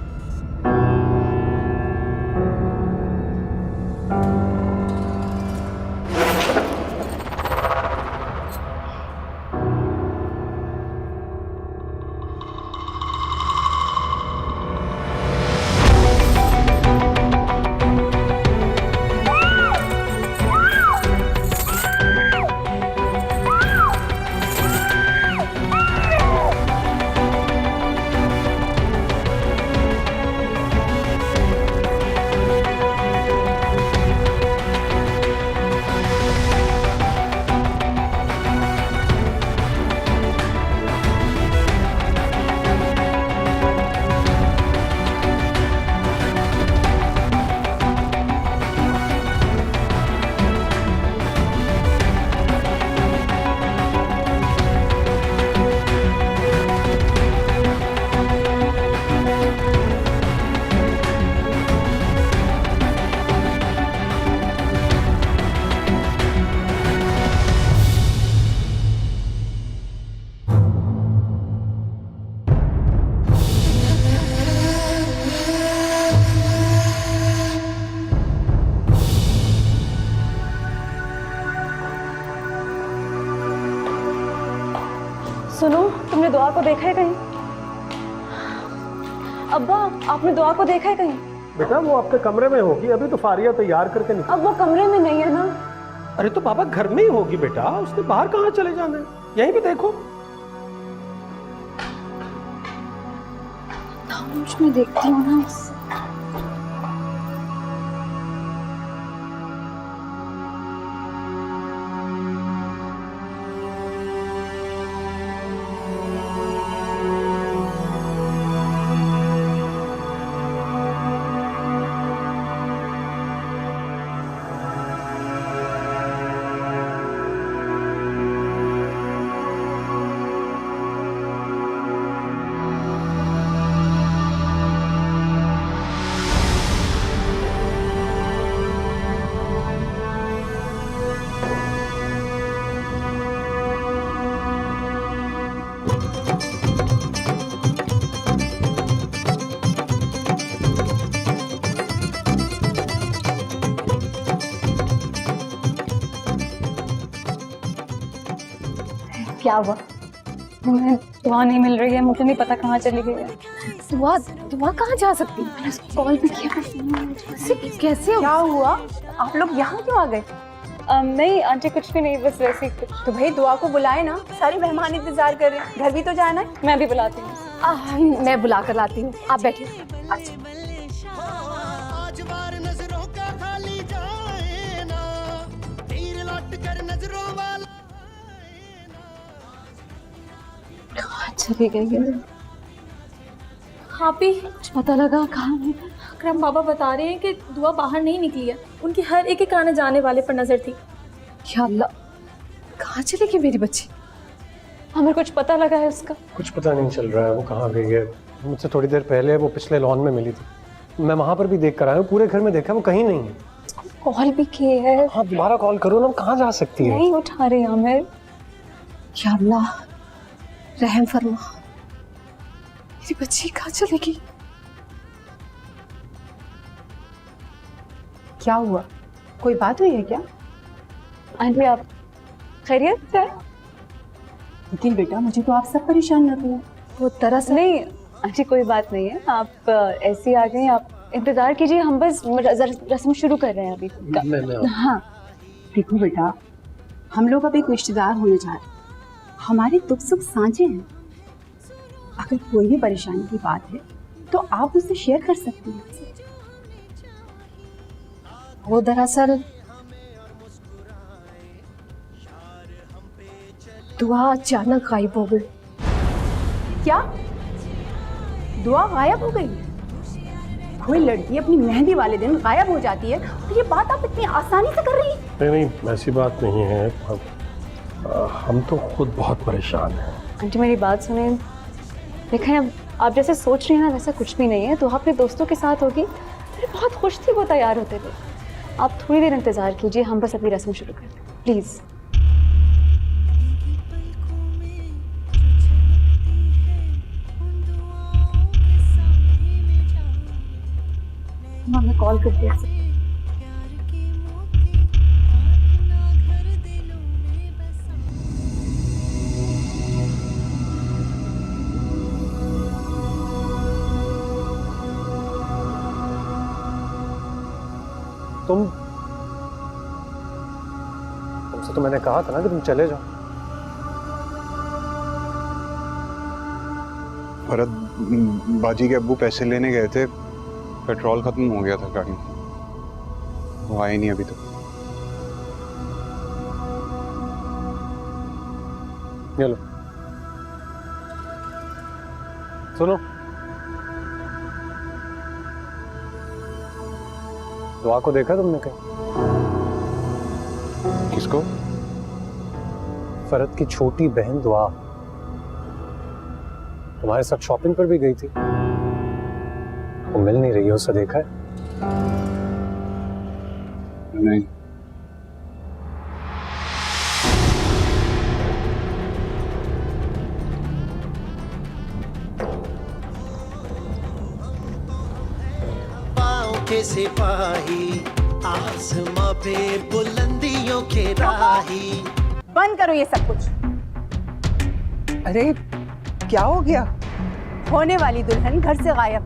सुनो, तुमने दुआ को देखा है कहीं? अब्बा, आपने दुआ को देखा है कहीं? बेटा वो आपके कमरे में होगी, अभी तो फारिया तैयार करके निकल। अब वो कमरे में नहीं है ना? अरे तो बाबा घर में ही होगी बेटा, उसने बाहर कहाँ चले जाना है, यहीं पे देखो। में देखती हूँ ना। क्या हुआ? मुझे दुआ नहीं मिल रही है, मुझे नहीं पता कहाँ चली गई है। दुआ दुआ कहाँ जा सकती है? कॉल भी किया, कैसे क्या हुआ? आप लोग यहाँ क्यों आ गए? नहीं आंटी कुछ भी नहीं, बस वैसे ही कुछ। तो भाई दुआ को बुलाए ना, सारे मेहमान इंतजार कर रहे हैं, घर भी तो जाना है। मैं भी बुलाती हूँ। मैं बुला कर लाती हूँ, आप बैठिए। अच्छा चली गई है। हाँ भी कुछ पता लगा कहाँ है? अकरम बाबा बता रहे हैं कि दुआ बाहर नहीं निकली है, उनकी हर एक आने जाने वाले पर नजर थी। या अल्लाह, कहाँ चली गई मेरी बच्ची? हमें कुछ पता लगा है उसका? कुछ पता नहीं चल रहा है वो कहाँ गई है। मुझसे थोड़ी देर पहले वो पिछले लॉन में मिली थी, मैं वहां पर भी देख कर आया हूँ, पूरे घर में देखा वो कहीं नहीं है। कॉल भी किए है। हाँ दोबारा कॉल करो ना, कहाँ जा सकती है? नहीं उठा रही आमिर। या अल्लाह रहम फरमा, मेरी बच्ची कहाँ चली गई? क्या हुआ, कोई बात हुई है क्या? आंटी आप खैरियत से? लेकिन बेटा मुझे तो आप सब परेशान लग रहे हैं। वो दरअसल नहीं आंटी कोई बात नहीं है, आप ऐसे ही आ गए, आप इंतजार कीजिए, हम बस रस्म शुरू कर रहे हैं अभी। मैं हाँ देखो बेटा, हम लोग अब एक रिश्तेदार होने जा रहे हैं, हमारे दुख सुख साझे हैं। अगर कोई भी परेशानी की बात है तो आप उससे शेयर कर सकते हैं। वो दरअसल दुआ अचानक गायब हो गई। क्या? दुआ गायब हो गई? कोई लड़की अपनी मेहंदी वाले दिन गायब हो जाती है तो ये बात आप इतनी आसानी से कर रही हैं? नहीं ऐसी बात नहीं है, हम तो खुद बहुत परेशान हैं। आंटी मेरी बात सुने, देखें आप जैसे सोच रही हैं ना वैसा कुछ भी नहीं है। तो अपने दोस्तों के साथ होगी, मैं बहुत खुश थी वो तैयार होते थे। आप थोड़ी देर इंतजार कीजिए, हम बस अपनी रस्म शुरू करते हैं प्लीज़। मैं कॉल करती हूँ। तुमसे तो मैंने कहा था ना कि तुम चले जाओ। भरत बाजी के अब्बू पैसे लेने गए थे, पेट्रोल खत्म हो गया था गाड़ी में, वो आए नहीं अभी तक। ये लो सुनो, दुआ को देखा तुमने कहीं? किसको? फरत की छोटी बहन दुआ तुम्हारे साथ शॉपिंग पर भी गई थी, वो मिल नहीं रही है, उसे देखा है? नहीं। पाँव के सिपाही आसमां पे बुलंदियों के राही। बंद करो ये सब कुछ। अरे क्या हो गया? होने वाली दुल्हन घर से गायब।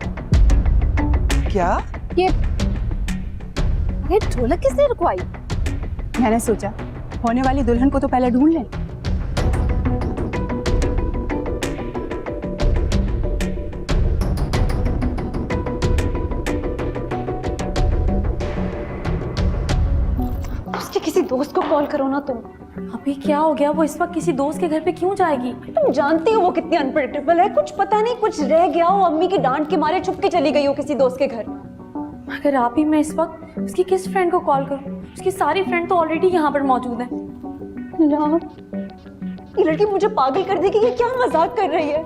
क्या? ये ढोलक किसने रुकवाई? मैंने सोचा होने वाली दुल्हन को तो पहले ढूंढ लें। उसके किसी दोस्त को कॉल करो ना तुम। अभी क्या हो गया? वो इस वक्त किसी दोस्त के घर पे क्यों जाएगी? तुम जानती हो वो कितनी अनप्रेडिक्टेबल है, कुछ पता नहीं कुछ रह गया हो, अम्मी की डांट के मारे छुप के चली गई हो किसी दोस्त के घर। अगर आप ही मैं इस वक्त उसकी किस फ्रेंड को कॉल करूं? उसकी सारी फ्रेंड तो ऑलरेडी यहाँ पर मौजूद हैं। ये लड़की मुझे पागल कर देगी, ये क्या मजाक कर रही है?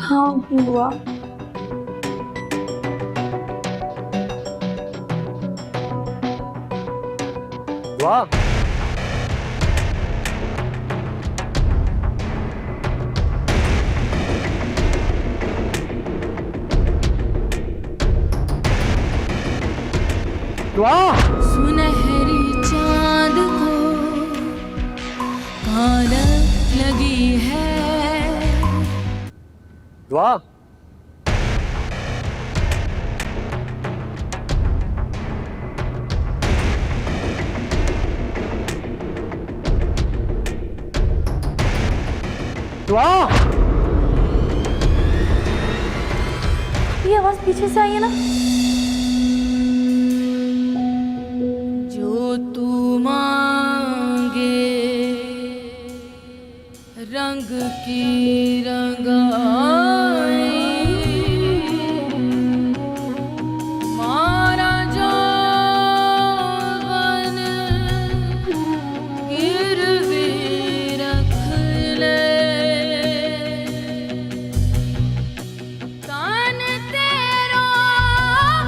हाँ हुआ। वाह सुनहरी चांद को लगी है दुआ दुआ ये आवाज पीछे से आई है ना। जो तू मांगे रंग की रंगाई मारा जौवन गिरवी रख ले तन तेरा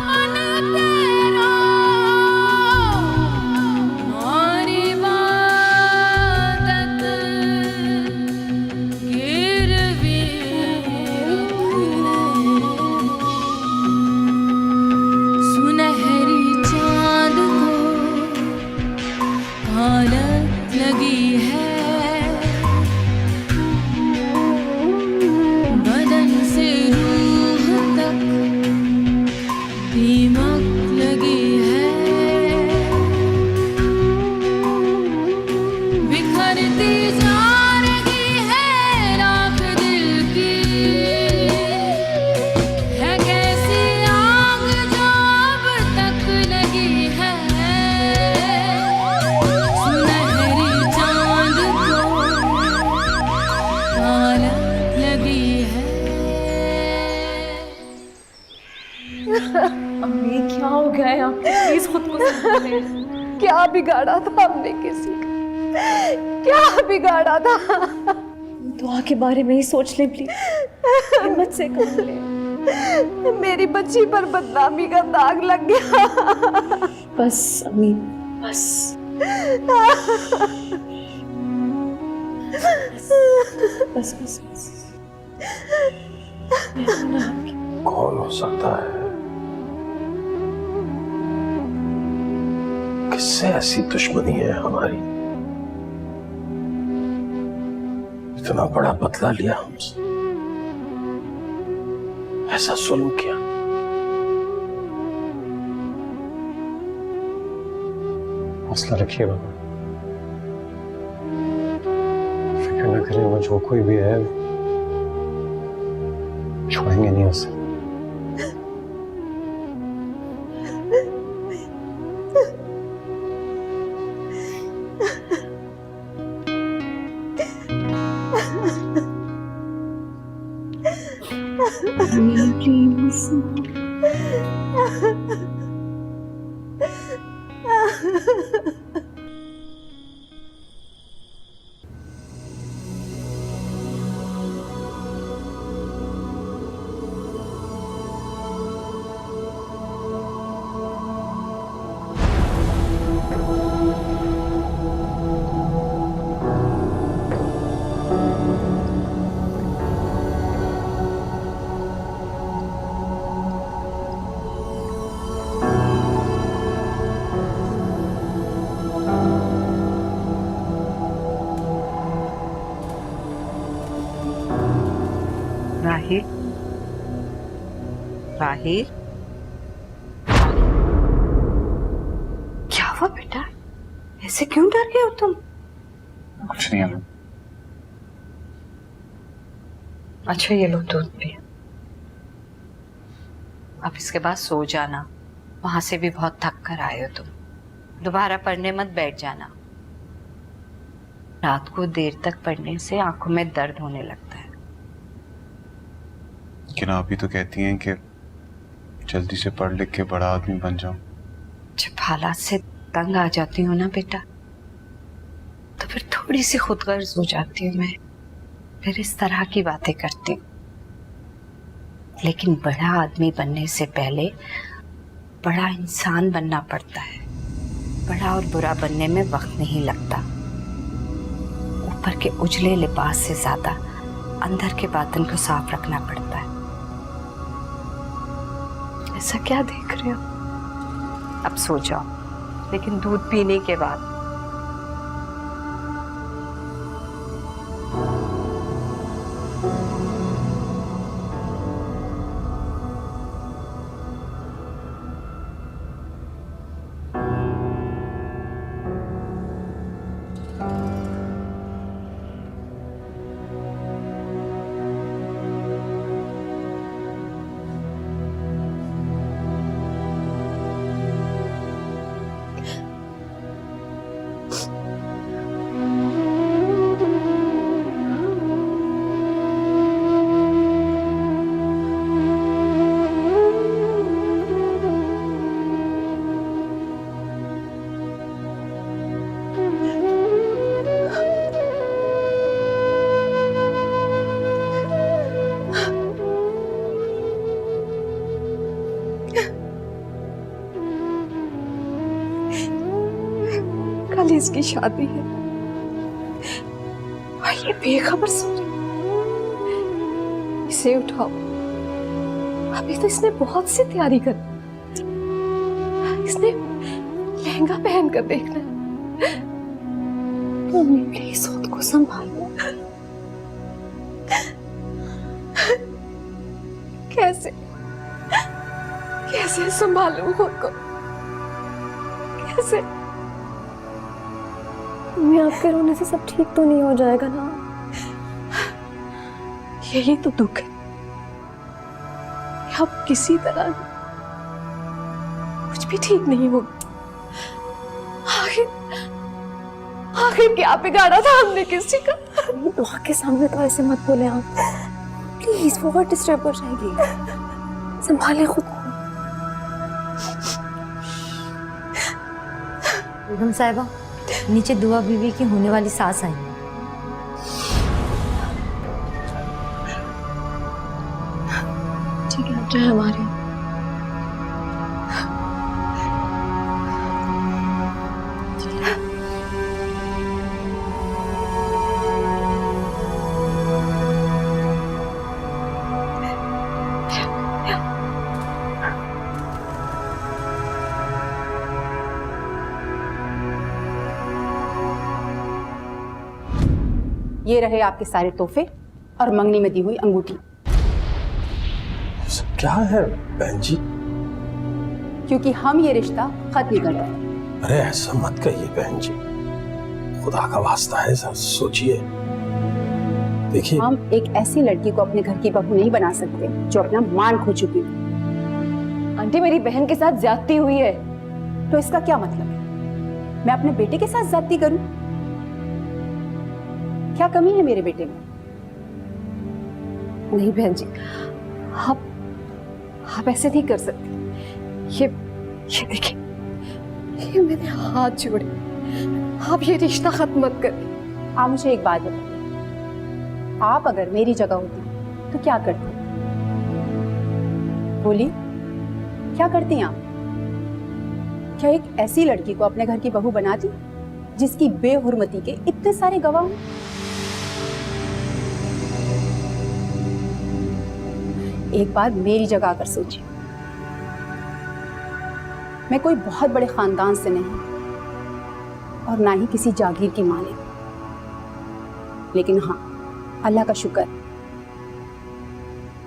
मन तेरा मारी बादत गिरवी रख ले सुनहरी चांद को कालक लगी है बदन से रूह तक दीमक लगी है बिखरती जा रही है राख दिल की है कैसी आग जो अब तक लगी है सुनहरी चांद को कालक लगी है। अम्मी क्या हो गया है आपको? प्लीज खुद को संभालें। क्या बिगाड़ा था हमने किसी का? क्या बिगाड़ा था? दुआ के बारे में ही सोच लें प्लीज, हिम्मत से काम लें। मेरी बच्ची पर बदनामी का दाग लग गया। बस अम्मी बस। बस बस बस। कौन हो सकता है? किससे ऐसी दुश्मनी है हमारी? इतना बड़ा बदला लिया हमसे, ऐसा जुल्म किया। हौसला रखिए बाबा, फिक्र न करें, वो जो कोई भी है छोड़ेंगे नहीं उसे। राहिल, राहिल, क्या हुआ बेटा? ऐसे क्यों डर गए हो तुम? कुछ नहीं है। अच्छा ये लो दूध पिए। अब इसके बाद सो जाना, वहां से भी बहुत थक कर आए हो तुम। दोबारा पढ़ने मत बैठ जाना, रात को देर तक पढ़ने से आंखों में दर्द होने लगता है। लेकिन आप ही तो कहती हैं कि जल्दी से पढ़ लिख के बड़ा आदमी बन जाऊं। जब हालात से तंग आ जाती हूँ ना बेटा, तो फिर थोड़ी सी खुदगर्ज हो जाती हूँ मैं, फिर इस तरह की बातें करती हूँ। लेकिन बड़ा आदमी बनने से पहले बड़ा इंसान बनना पड़ता है। बड़ा और बुरा बनने में वक्त नहीं लगता। ऊपर के उजले लिबास से ज्यादा अंदर के बातन को साफ रखना पड़ता है। ऐसा क्या देख रहे हो? अब सो जाओ, लेकिन दूध पीने के बाद। कल इसकी शादी है और ये बेखबर सो रही। इसे उठाओ, अभी तो इसने बहुत सी तैयारी कर, इसने लहंगा पहन कर देखना है। मम्मी प्लीज खुद को संभालो। कैसे कैसे संभालूं खुद को, कैसे? मम्मी आपके रोने से सब ठीक तो नहीं हो जाएगा ना? यही तो दुख है, अब किसी तरह कुछ भी ठीक नहीं होगा। आखिर आखिर क्या बिगाड़ा था हमने किसी का? दुआ के सामने तो ऐसे मत बोले आप प्लीज, वो बहुत डिस्टर्ब हो जाएगी। संभाले खुद को। बेगम साहिबा, नीचे दुआ बीवी की होने वाली सास आई है। ठीक है, चाहे हमारे ये रहे आपके सारे तोहफे और मंगनी में दी हुई अंगूठी। क्या है बहन जी? क्योंकि हम ये रिश्ता खत्म कर रहे हैं। अरे ऐसा मत कहिए बहन जी, खुदा का वास्ता है, सर सोचिए। देखिए, हम एक ऐसी लड़की को अपने घर की बहू नहीं बना सकते जो अपना मान खो चुकी हो। आंटी मेरी बहन के साथ ज्यादती हुई है। तो इसका क्या मतलब है? मैं अपने बेटे के साथ ज्यादती करूं? क्या कमी है मेरे बेटे में? नहीं बहन जी, आप ऐसे नहीं कर सकती। ये देखिए, ये मैंने हाथ जोड़े, आप ये रिश्ता खत्म मत करिए। आप मुझे एक बात बताइए, आप अगर मेरी जगह होती तो क्या करती? बोलिए, क्या करती आप? क्या एक ऐसी लड़की को अपने घर की बहू बनाती जिसकी बेहुरमती के इतने सारे गवाह हों? एक बार मेरी जगह आकर सोचिए। मैं कोई बहुत बड़े खानदान से नहीं और ना ही किसी जागीर की मालिक, लेकिन हाँ, अल्लाह का शुक्र,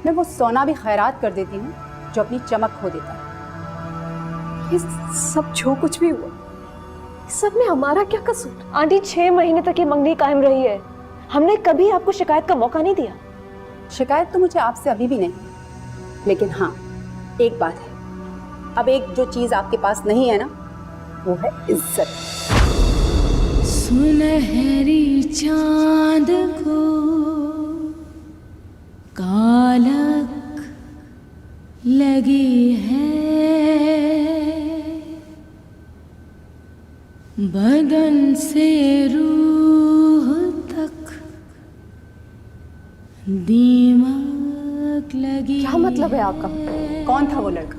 मैं वो सोना भी खैरात कर देती हूँ जो अपनी चमक खो देता है। ये सब जो कुछ भी हुआ, सब में हमारा क्या कसूर? आंटी 6 महीने तक ये मंगनी कायम रही है, हमने कभी आपको शिकायत का मौका नहीं दिया। शिकायत तो मुझे आपसे अभी भी नहीं, लेकिन हाँ, एक बात है, अब एक जो चीज आपके पास नहीं है ना, वो है इज्जत। सुनहरी चांद को कालक लगी है, बदन से रूह तक दीमक लगी। क्या मतलब है आपका? कौन था वो लड़का?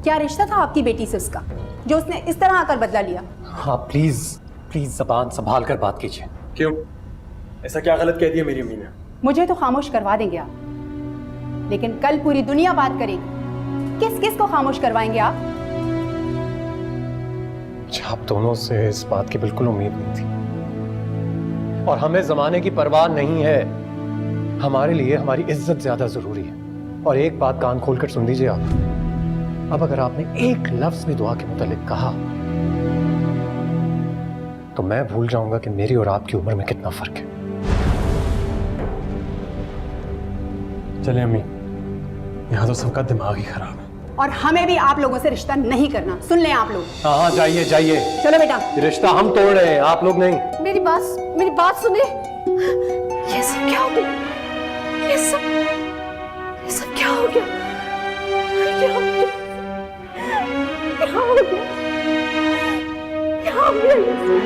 क्या रिश्ता था आपकी बेटी से उसका, जो उसने इस तरह आकर बदला लिया? हाँ प्लीज प्लीज जबान संभाल कर बात कीजिए। क्यों? ऐसा क्या गलत कह दिया मेरी अम्मी ने? मुझे तो खामोश करवा देंगे आप, लेकिन कल पूरी दुनिया बात करेगी। किस किस को खामोश करवाएंगे आप? आप दोनों से इस बात की बिल्कुल उम्मीद नहीं थी, और हमें जमाने की परवाह नहीं है। हमारे लिए हमारी इज्जत ज्यादा जरूरी है। और एक बात कान खोलकर सुन लीजिए आप, अब अगर आपने एक लफ्ज भी दुआ के मुतालिक कहा तो मैं भूल जाऊंगा कि मेरी और आपकी उम्र में कितना फर्क है। चले अम्मी, यहाँ तो सबका दिमाग ही खराब है। और हमें भी आप लोगों से रिश्ता नहीं करना, सुन लें आप लोग। हाँ हाँ, जाइए जाइए। चलो बेटा। ये रिश्ता हम तोड़ रहे हैं, आप लोग नहीं। मेरी बात सुने। ये सब क्या हो गया? ये सब क्या हो गया? क्या हो गया? क्या हो गया? क्या हो गया ये सब?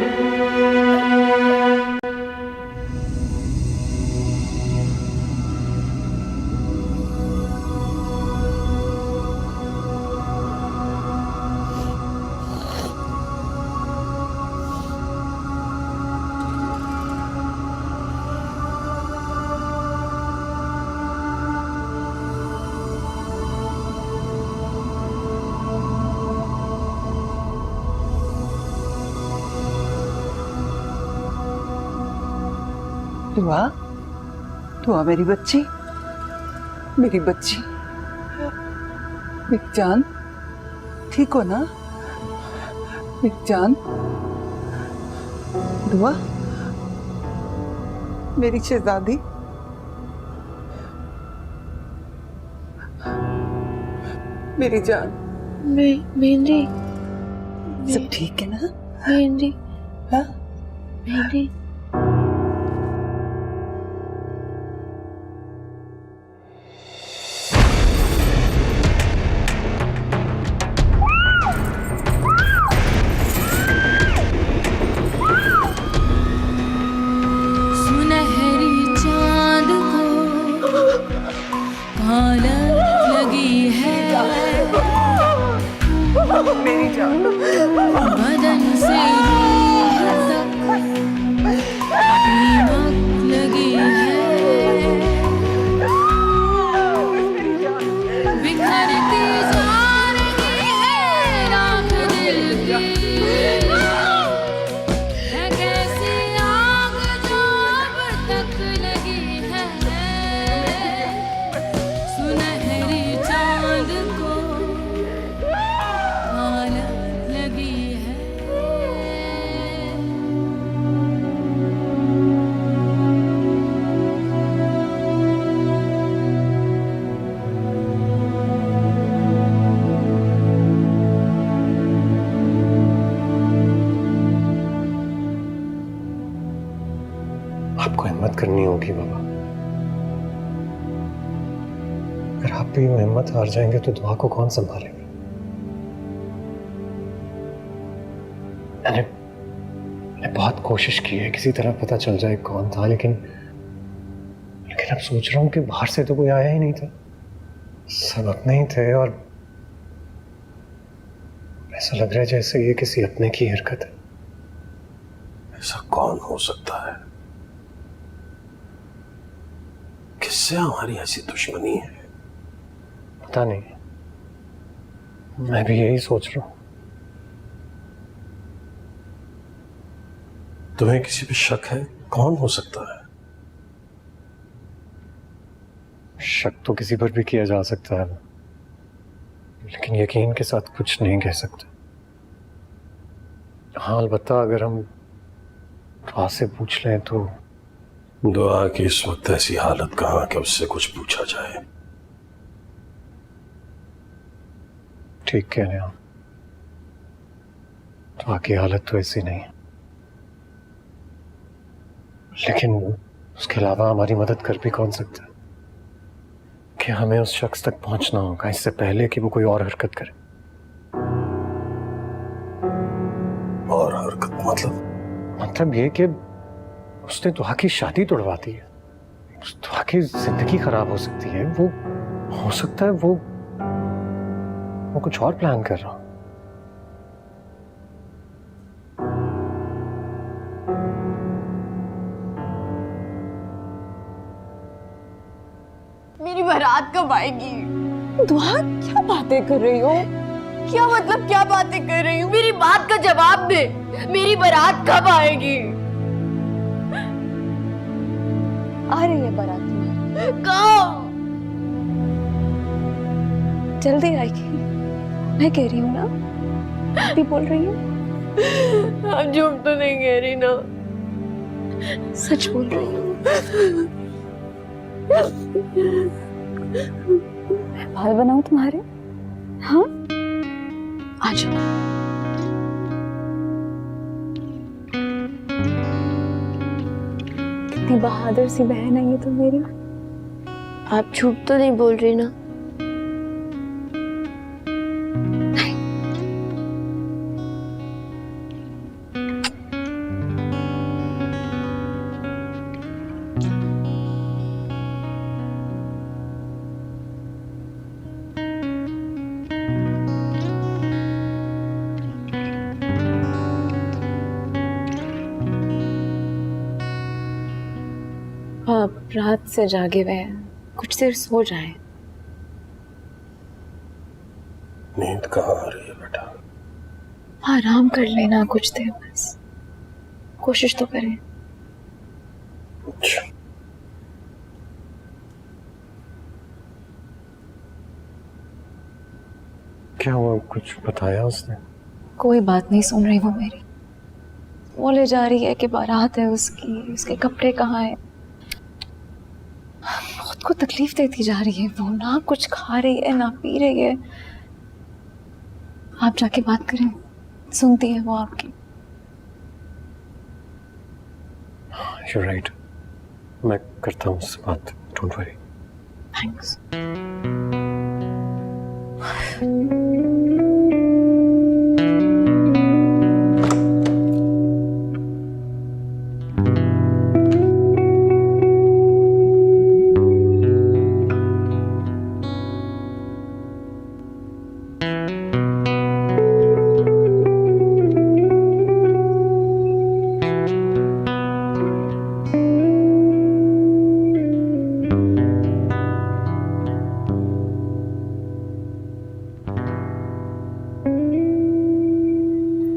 दुआ मेरी बच्ची, मेरी जान, ठीक हो ना मेरी जान? दुआ मेरी शहजादी, मेरी जान। मेहंदी, सब ठीक है ना? मेहंदी, हाँ? मेहंदी। मेरी जान, बदन से रूह तक दीमक लगी है, बिखरती जा रही है राख दिल की, है कैसी आग जो अब तक लगी है, सुनहरी चांद को लगी है। आपको हिम्मत करनी होगी बाबा। अगर आप भी वो हिम्मत हार जाएंगे तो दुआ को कौन संभालेगा? मैंने बहुत कोशिश की है किसी तरह पता चल जाए कौन था, लेकिन अब सोच रहा हूं कि बाहर से तो कोई आया ही नहीं था, सब अपने ही थे। और ऐसा लग रहा है जैसे ये किसी अपने की हरकत है। ऐसा कौन हो सकता है? किससे हमारी ऐसी दुश्मनी है? पता नहीं, मैं भी यही सोच रहा हूं। तुम्हें किसी पे शक है? कौन हो सकता है? शक तो किसी पर भी किया जा सकता है, लेकिन यकीन के साथ कुछ नहीं कह सकते। हाँ, अलबत्ता अगर हम दुआ से पूछ लें तो। दुआ की इस वक्त ऐसी हालत कहाँ कि उससे कुछ पूछा जाए। ठीक कह रहे हैं आप, दुआ की हालत तो ऐसी नहीं है, लेकिन उसके अलावा हमारी मदद कर भी कौन सकता है? कि हमें उस शख्स तक पहुंचना होगा इससे पहले कि वो कोई और हरकत करे। और हरकत मतलब ये कि उसने दुआ की शादी तोड़वा दी है, उस दुआ की जिंदगी खराब हो सकती है। वो हो सकता है वो कुछ और प्लान कर रहा हो। मेरी बारात कब आएगी? दुआ, क्या बातें कर रही हो? क्या मतलब क्या बातें कर रही हो? मेरी बात का जवाब दे। मेरी बारात कब आएगी? आ रही है बारात तुम्हारी। जल्दी आएगी, मैं कह रही हूँ ना, अभी बोल रही हूँ। आप झूठ तो नहीं कह रही ना? सच बोल रही हूँ। मैं बाल बनाऊं तुम्हारे? हाँ, आ जाओ। कितनी बहादुर सी बहन है ये तो मेरी। आप झूठ तो नहीं बोल रही ना? आप रात से जागे हुए हैं, कुछ देर सो जाएं। नींद कहाँ आ रही है बेटा? आराम कर लेना कुछ देर बस, कोशिश तो करें। अच्छा। क्या हुआ, कुछ बताया उसने? कोई बात नहीं सुन रही वो मेरी। बोले जा रही है कि बारात है उसकी, उसके कपड़े कहाँ हैं। खुद को तकलीफ देती जा रही है वो, ना कुछ खा रही है ना पी रही है। आप जाके बात करें, सुनती है वो आपकी। You're right. मैं करता हूँ उससे बात, डोंट वरी। थैंक्स।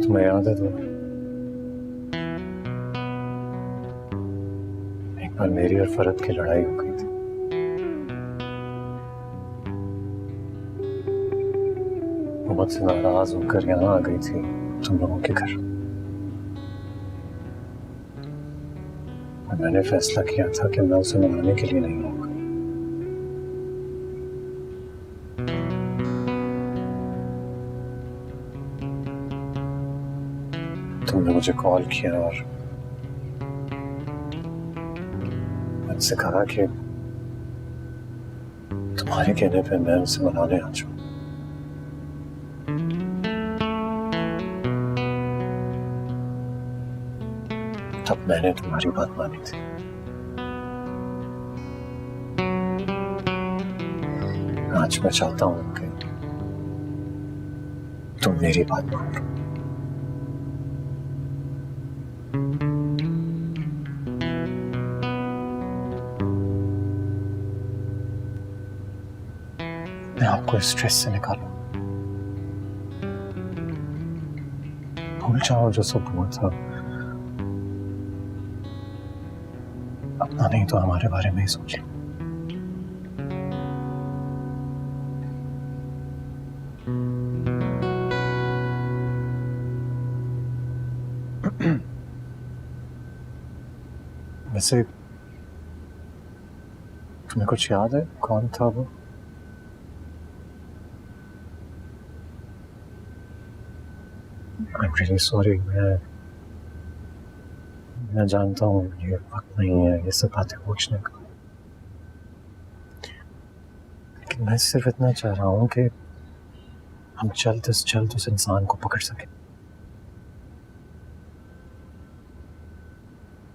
तुम्हें याद है तो एक बार मेरी और फरत की लड़ाई हो गई थी। वो मुझसे नाराज होकर यहाँ आ गई थी तुम लोगों के घर। और मैंने फैसला किया था कि मैं उसे मनाने के लिए नहीं आऊंगा। तुमने मुझे कॉल किया और मुझसे कहा कि तुम्हारे कहने पे मैं उसे मनाने आ जाऊं। तब मैंने तुम्हारी बात मानी थी। आज मैं चाहता हूं कि तुम मेरी बात मान लो। मैं आपको स्ट्रेस से निकालूं। भूल जाओ जो सब हुआ था। अपना नहीं तो हमारे बारे में ही सोच लो। वैसे तुम्हें कुछ याद है कौन था वो? I'm really sorry, मैं जानता हूँ ये वक्त नहीं है ये सब बातें पूछने का, लेकिन मैं सिर्फ इतना चाह रहा हूँ कि हम जल्द से जल्द उस इंसान को पकड़ सकें।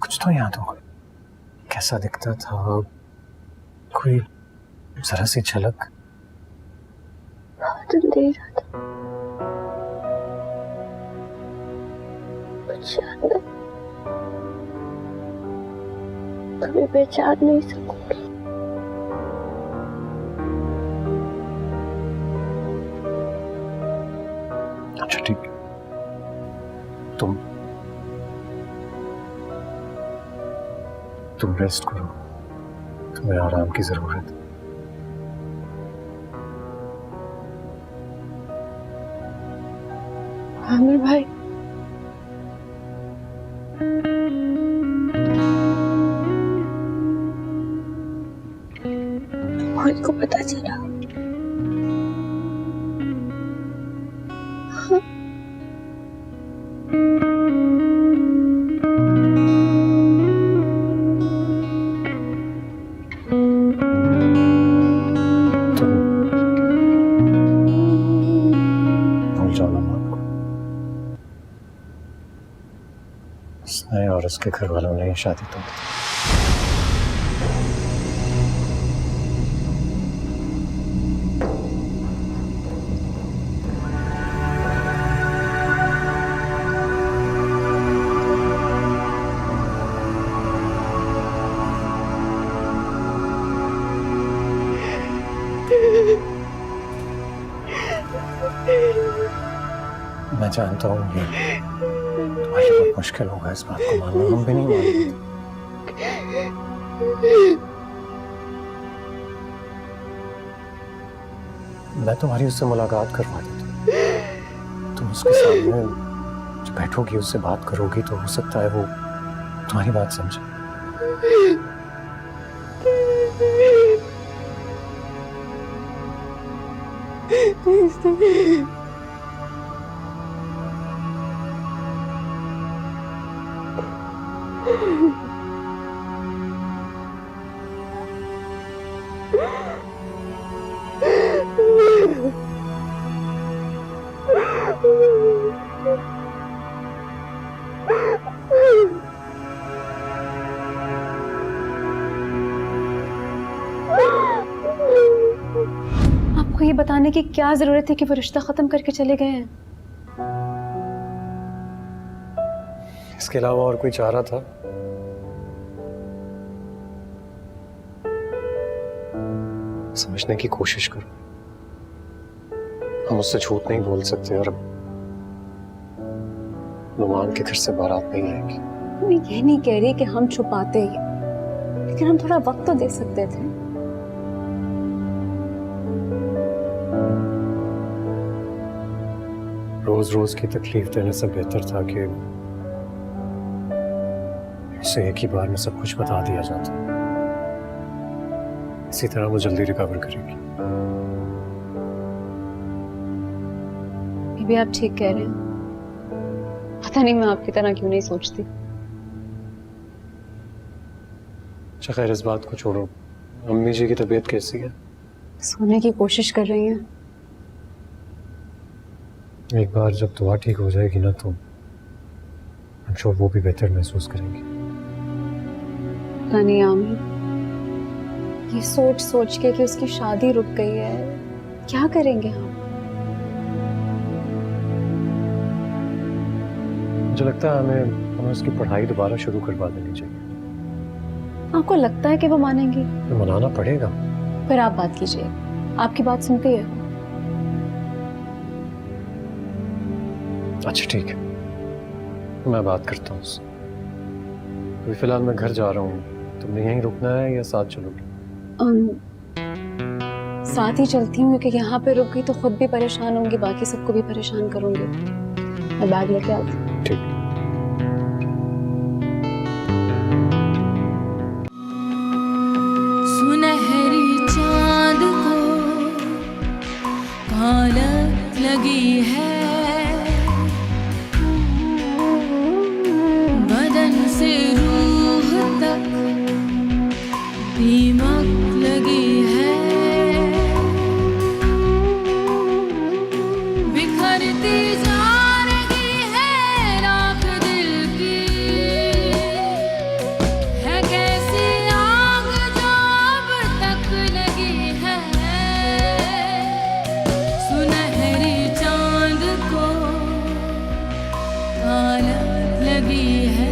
कुछ तो याद होगा, कैसा दिखता था, कोई जरा सी झलक। बहुत अंधेरा था, कुछ याद नहीं, कभी पहचान नहीं सकूंगी। अच्छा ठीक है, तुम रेस्ट करो, तुम्हें आराम की जरूरत है। आमिर भाई, मुझको पता चला। भूल जाओ नमान को। उसने और उसके घर वालों ने ये शादी तोड़ दी। मैं जानता हूँ ये तुम्हारे लिए बहुत मुश्किल होगा इस बात को मानना, हम भी नहीं मानेंगे। मैं तुम्हारी उससे मुलाकात करवा देता हूँ। तुम उसके सामने जब बैठोगी, उससे बात करोगी तो हो सकता है वो तुम्हारी बात समझे। आपको ये बताने की क्या जरूरत है कि वो रिश्ता खत्म करके चले गए हैं? इसके अलावा और कोई चारा था? समझने की कोशिश करो। हम उससे झूठ नहीं बोल सकते और नुमान के घर से बारात नहीं आएगी। मैं ये नहीं कह रही कि हम छुपाते ही, लेकिन हम थोड़ा वक्त तो दे सकते थे। रोज रोज की तकलीफ देने से बेहतर था कि उसे एक ही बार में सब कुछ बता दिया जाता। इसी तरह वो जल्दी रिकवर करेगी। ये भी आप ठीक कह रहे हैं। पता नहीं मैं आपकी तरह क्यों नहीं सोचती। अच्छा खैर, इस बात को छोड़ो। अम्मी जी की तबीयत कैसी है? सोने की कोशिश कर रही हैं। एक बार जब दुआ ठीक हो जाएगी ना तो आई एम श्योर वो भी बेहतर महसूस करेंगी। पता नहीं आमिर, ये सोच सोच के कि उसकी शादी रुक गई है, क्या करेंगे हम? मुझे लगता है हमें उसकी पढ़ाई दोबारा शुरू करवा देनी चाहिए। आपको लगता है कि वो मानेंगी? तो मनाना पड़ेगा। फिर आप बात कीजिए, आपकी बात सुनती है। अच्छा ठीक है, मैं बात करता हूँ उससे। अभी फिलहाल मैं घर जा रहा हूँ, तुमने यहीं रुकना है या साथ चलोगी? साथ ही चलती हूँ, क्योंकि यहाँ पे रुक गई तो खुद भी परेशान होंगी, बाकी सबको भी परेशान करूंगी। मैं बैग लेके आती हूँ। ठीक। सुनहरी चांद को कालक लगी है, बदन से रूह तक दीमक लगी है, बिखरती जा रही है राख दिल की, है कैसी आग जो अब तक लगी है, सुनहरी चांद को कालक लगी है।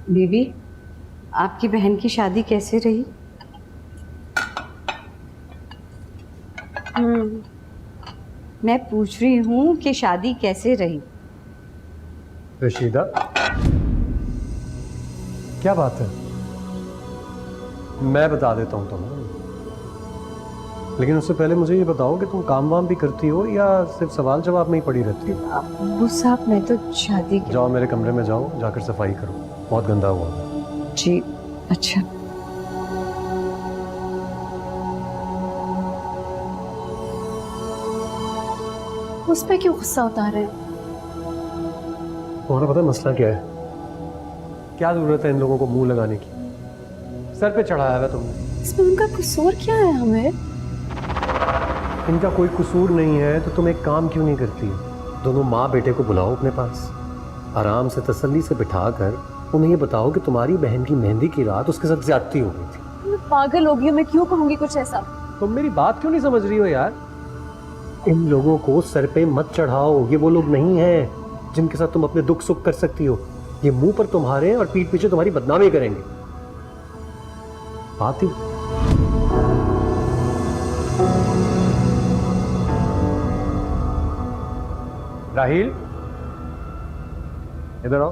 बीबी, आपकी बहन की शादी कैसे रही? मैं पूछ रही हूँ कि शादी कैसे रही। रशीदा, क्या बात है? मैं बता देता हूँ तुम्हें, लेकिन उससे पहले मुझे ये बताओ कि तुम काम वाम भी करती हो या सिर्फ सवाल जवाब में ही पड़ी रहती हो? अब्बू साहब, मैं तो शादी की। जाओ मेरे कमरे में जाओ, जाकर सफाई करो, बहुत गंदा हुआ है। जी अच्छा। उस पर क्यों गुस्सा उतार रहे हैं? तुम्हारा पता है मसला क्या है? क्या जरूरत है इन लोगों को मुंह लगाने की? सर पे चढ़ाया है तुमने। इसमें उनका कसूर क्या है? हमें इनका कोई कसूर नहीं है तो तुम एक काम क्यों नहीं करती? दोनों माँ बेटे को बुलाओ अपने पास, आराम से तसल्ली से बिठाकर उन्हें ये बताओ कि तुम्हारी बहन की मेहंदी की रात उसके साथ ज्यादती हो गई थी। मैं पागल हो गई हूँ, मैं क्यों कहूंगी कुछ ऐसा? तुम मेरी बात क्यों नहीं समझ रही हो यार? इन लोगों को सर पे मत चढ़ाओ, ये वो लोग नहीं हैं जिनके साथ तुम अपने दुख सुख कर सकती हो। ये मुंह पर तुम्हारे और पीठ पीछे तुम्हारी बदनामी करेंगे। बात ही राहिल, इधर आओ।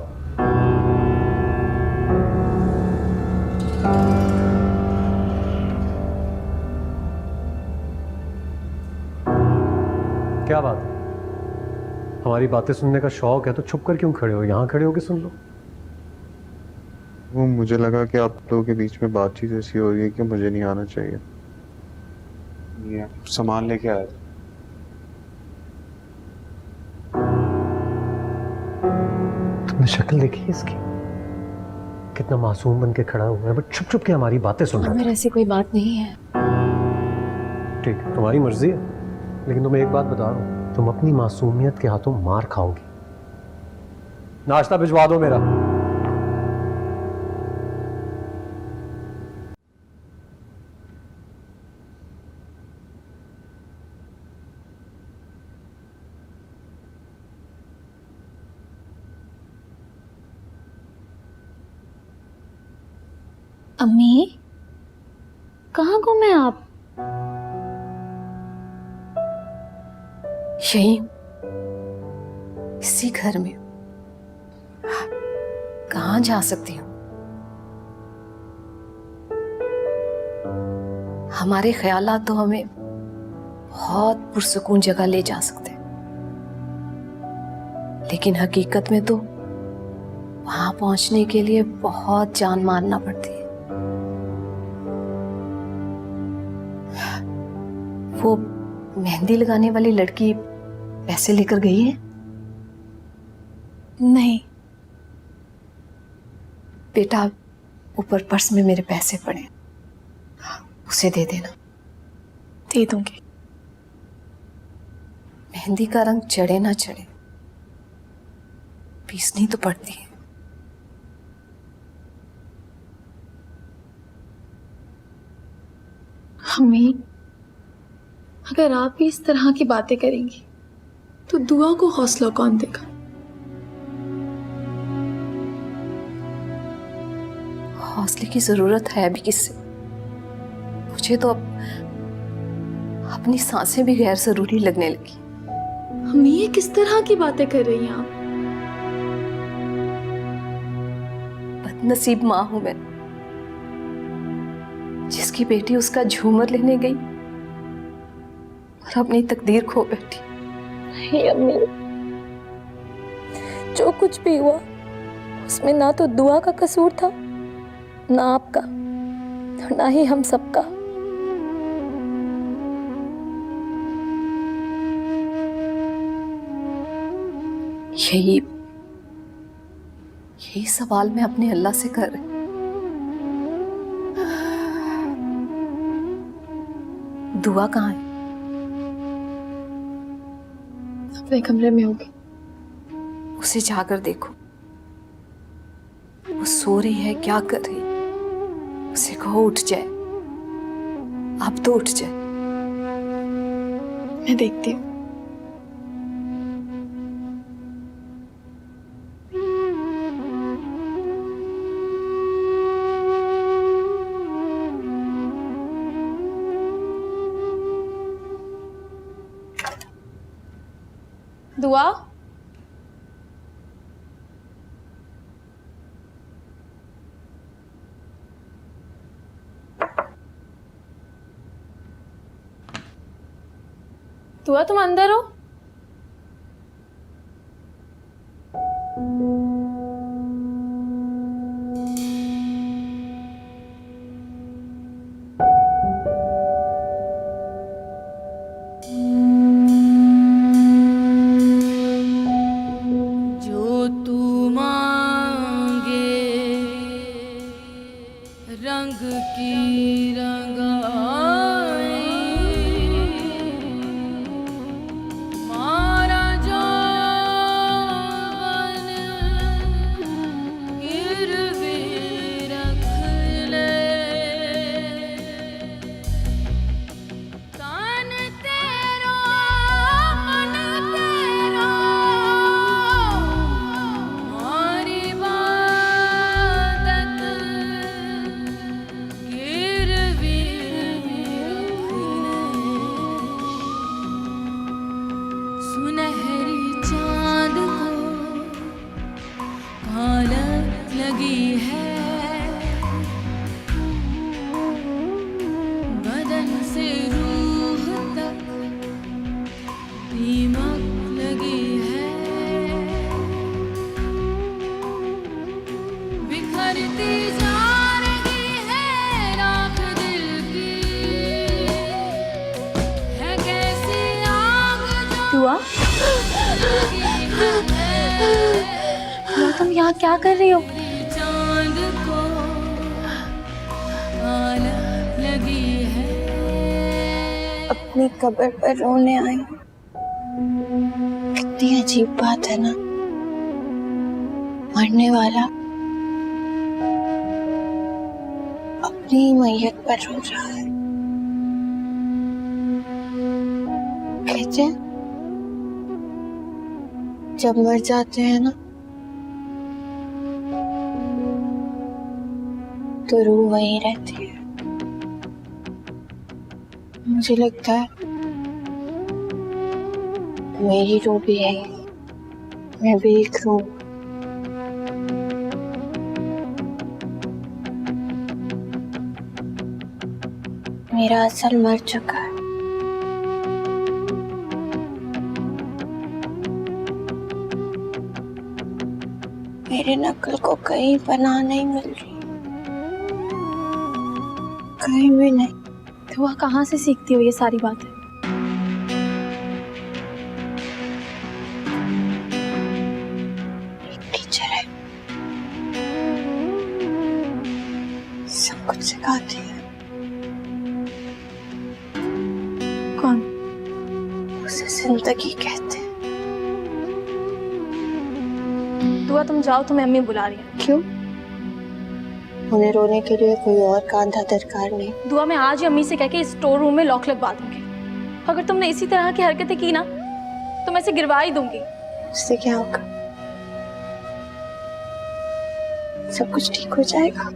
क्या बात है? हमारी बातें सुनने का शौक है तो छुप कर क्यों खड़े हो? यहाँ खड़े हो के सुन लो। वो मुझे लगा कि आप लोगों के बीच में बातचीत ऐसी हो रही है कि मुझे नहीं आना चाहिए। ये सामान लेके आया था। तुमने शक्ल देखी है इसकी? कितना मासूम बन के खड़ा हुआ है, बट छुप छुप के हमारी बातें सुन रहा है। मेरे ऐसी कोई बात नहीं है। ठीक है, तुम्हारी मर्जी है, लेकिन तुम्हें एक बात बता रहा हूं, तुम अपनी मासूमियत के हाथों मार खाओगी। नाश्ता भिजवा दो मेरा। अम्मी, कहाँ गुमे आप? यही इसी घर में। कहाँ जा सकती हूँ? हमारे ख्यालात तो हमें बहुत पुरसुकून जगह ले जा सकते हैं, लेकिन हकीकत में तो वहां पहुंचने के लिए बहुत जान मारना पड़ती है। वो मेहंदी लगाने वाली लड़की पैसे लेकर गई है? नहीं बेटा, ऊपर पर्स में मेरे पैसे पड़े, उसे दे देना। दे दूंगी। मेहंदी का रंग चढ़े ना चढ़े, पीसनी तो पड़ती है। अम्मी, अगर आप भी इस तरह की बातें करेंगी तो दुआ को हौसला कौन देगा? हौसले की जरूरत है भी किससे? मुझे तो अब अपनी सांसें भी गैर जरूरी लगने लगी। अम्मी, ये किस तरह की बातें कर रही हैं आप? बदनसीब माँ हूं मैं, जिसकी बेटी उसका झूमर लेने गई और अपनी तकदीर खो बैठी। नहीं अम्मी, जो कुछ भी हुआ उसमें ना तो दुआ का कसूर था, ना आपका, और ना ही हम सबका। यही सवाल मैं अपने अल्लाह से कर रही। दुआ कहाँ है? अपने कमरे में होगी। उसे जाकर देखो, वो सो रही है, क्या कर रही? उसे कहो उठ जाए, अब तो उठ जाए। मैं देखती हूँ। दुआ, दुआ तुम अंदर हो? जो तू मांगे रंग की रंगाई, मारा जौवन गिरवी रख ले, तन तेरा मन तेरा मारी इबादत गिरवी रख ले। सुनहरी चांद को कालक लगी है, बदन से रूह तक दीमक लगी है, बिखरती जा रही है राख दिल की, है कैसी आग जो दुआ, लगी है दुआ तुम यहाँ क्या कर रही हो? चांद को कालक लगी है। अपनी कब्र पर रोने आई। कितनी अजीब बात है ना, मरने वाला अपनी मैयत पर रो रहा है। कहते हैं जब मर जाते हैं ना तो रूह वहीं रहती है। मुझे लगता है मेरी रूह भी है, मैं भी एक रूह। मेरा असल मर चुका है। मेरे नकल को कहीं पनाह नहीं मिल रही, कहीं भी नहीं। दुआ कहाँ से सीखती हो ये सारी बातें? एक टीचर है, सब कुछ सिखाती है। कौन? उसे जिंदगी कहते हैं। दुआ तुम जाओ, तुम्हें अम्मी बुला रही है। क्यों? उन्हें रोने के लिए कोई और कांधा दरकार नहीं। दुआ मैं आज ही अम्मी से कह के स्टोर रूम में लॉक लगवा दूंगी। अगर तुमने इसी तरह की हरकतें की ना तो मैं इसे गिरवा ही दूंगी। उससे क्या होगा? सब कुछ ठीक हो जाएगा।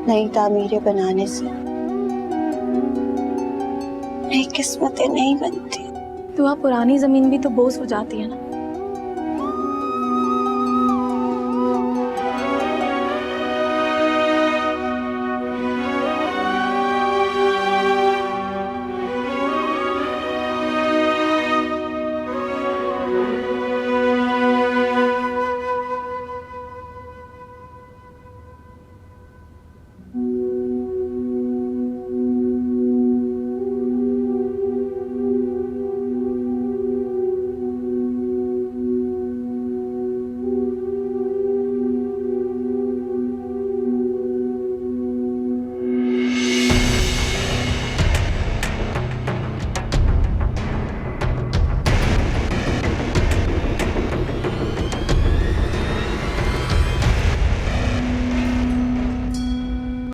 नई तामीरें बनाने से नई किस्मतें नहीं बनती। दुआ पुरानी जमीन भी तो बोझ हो जाती है ना।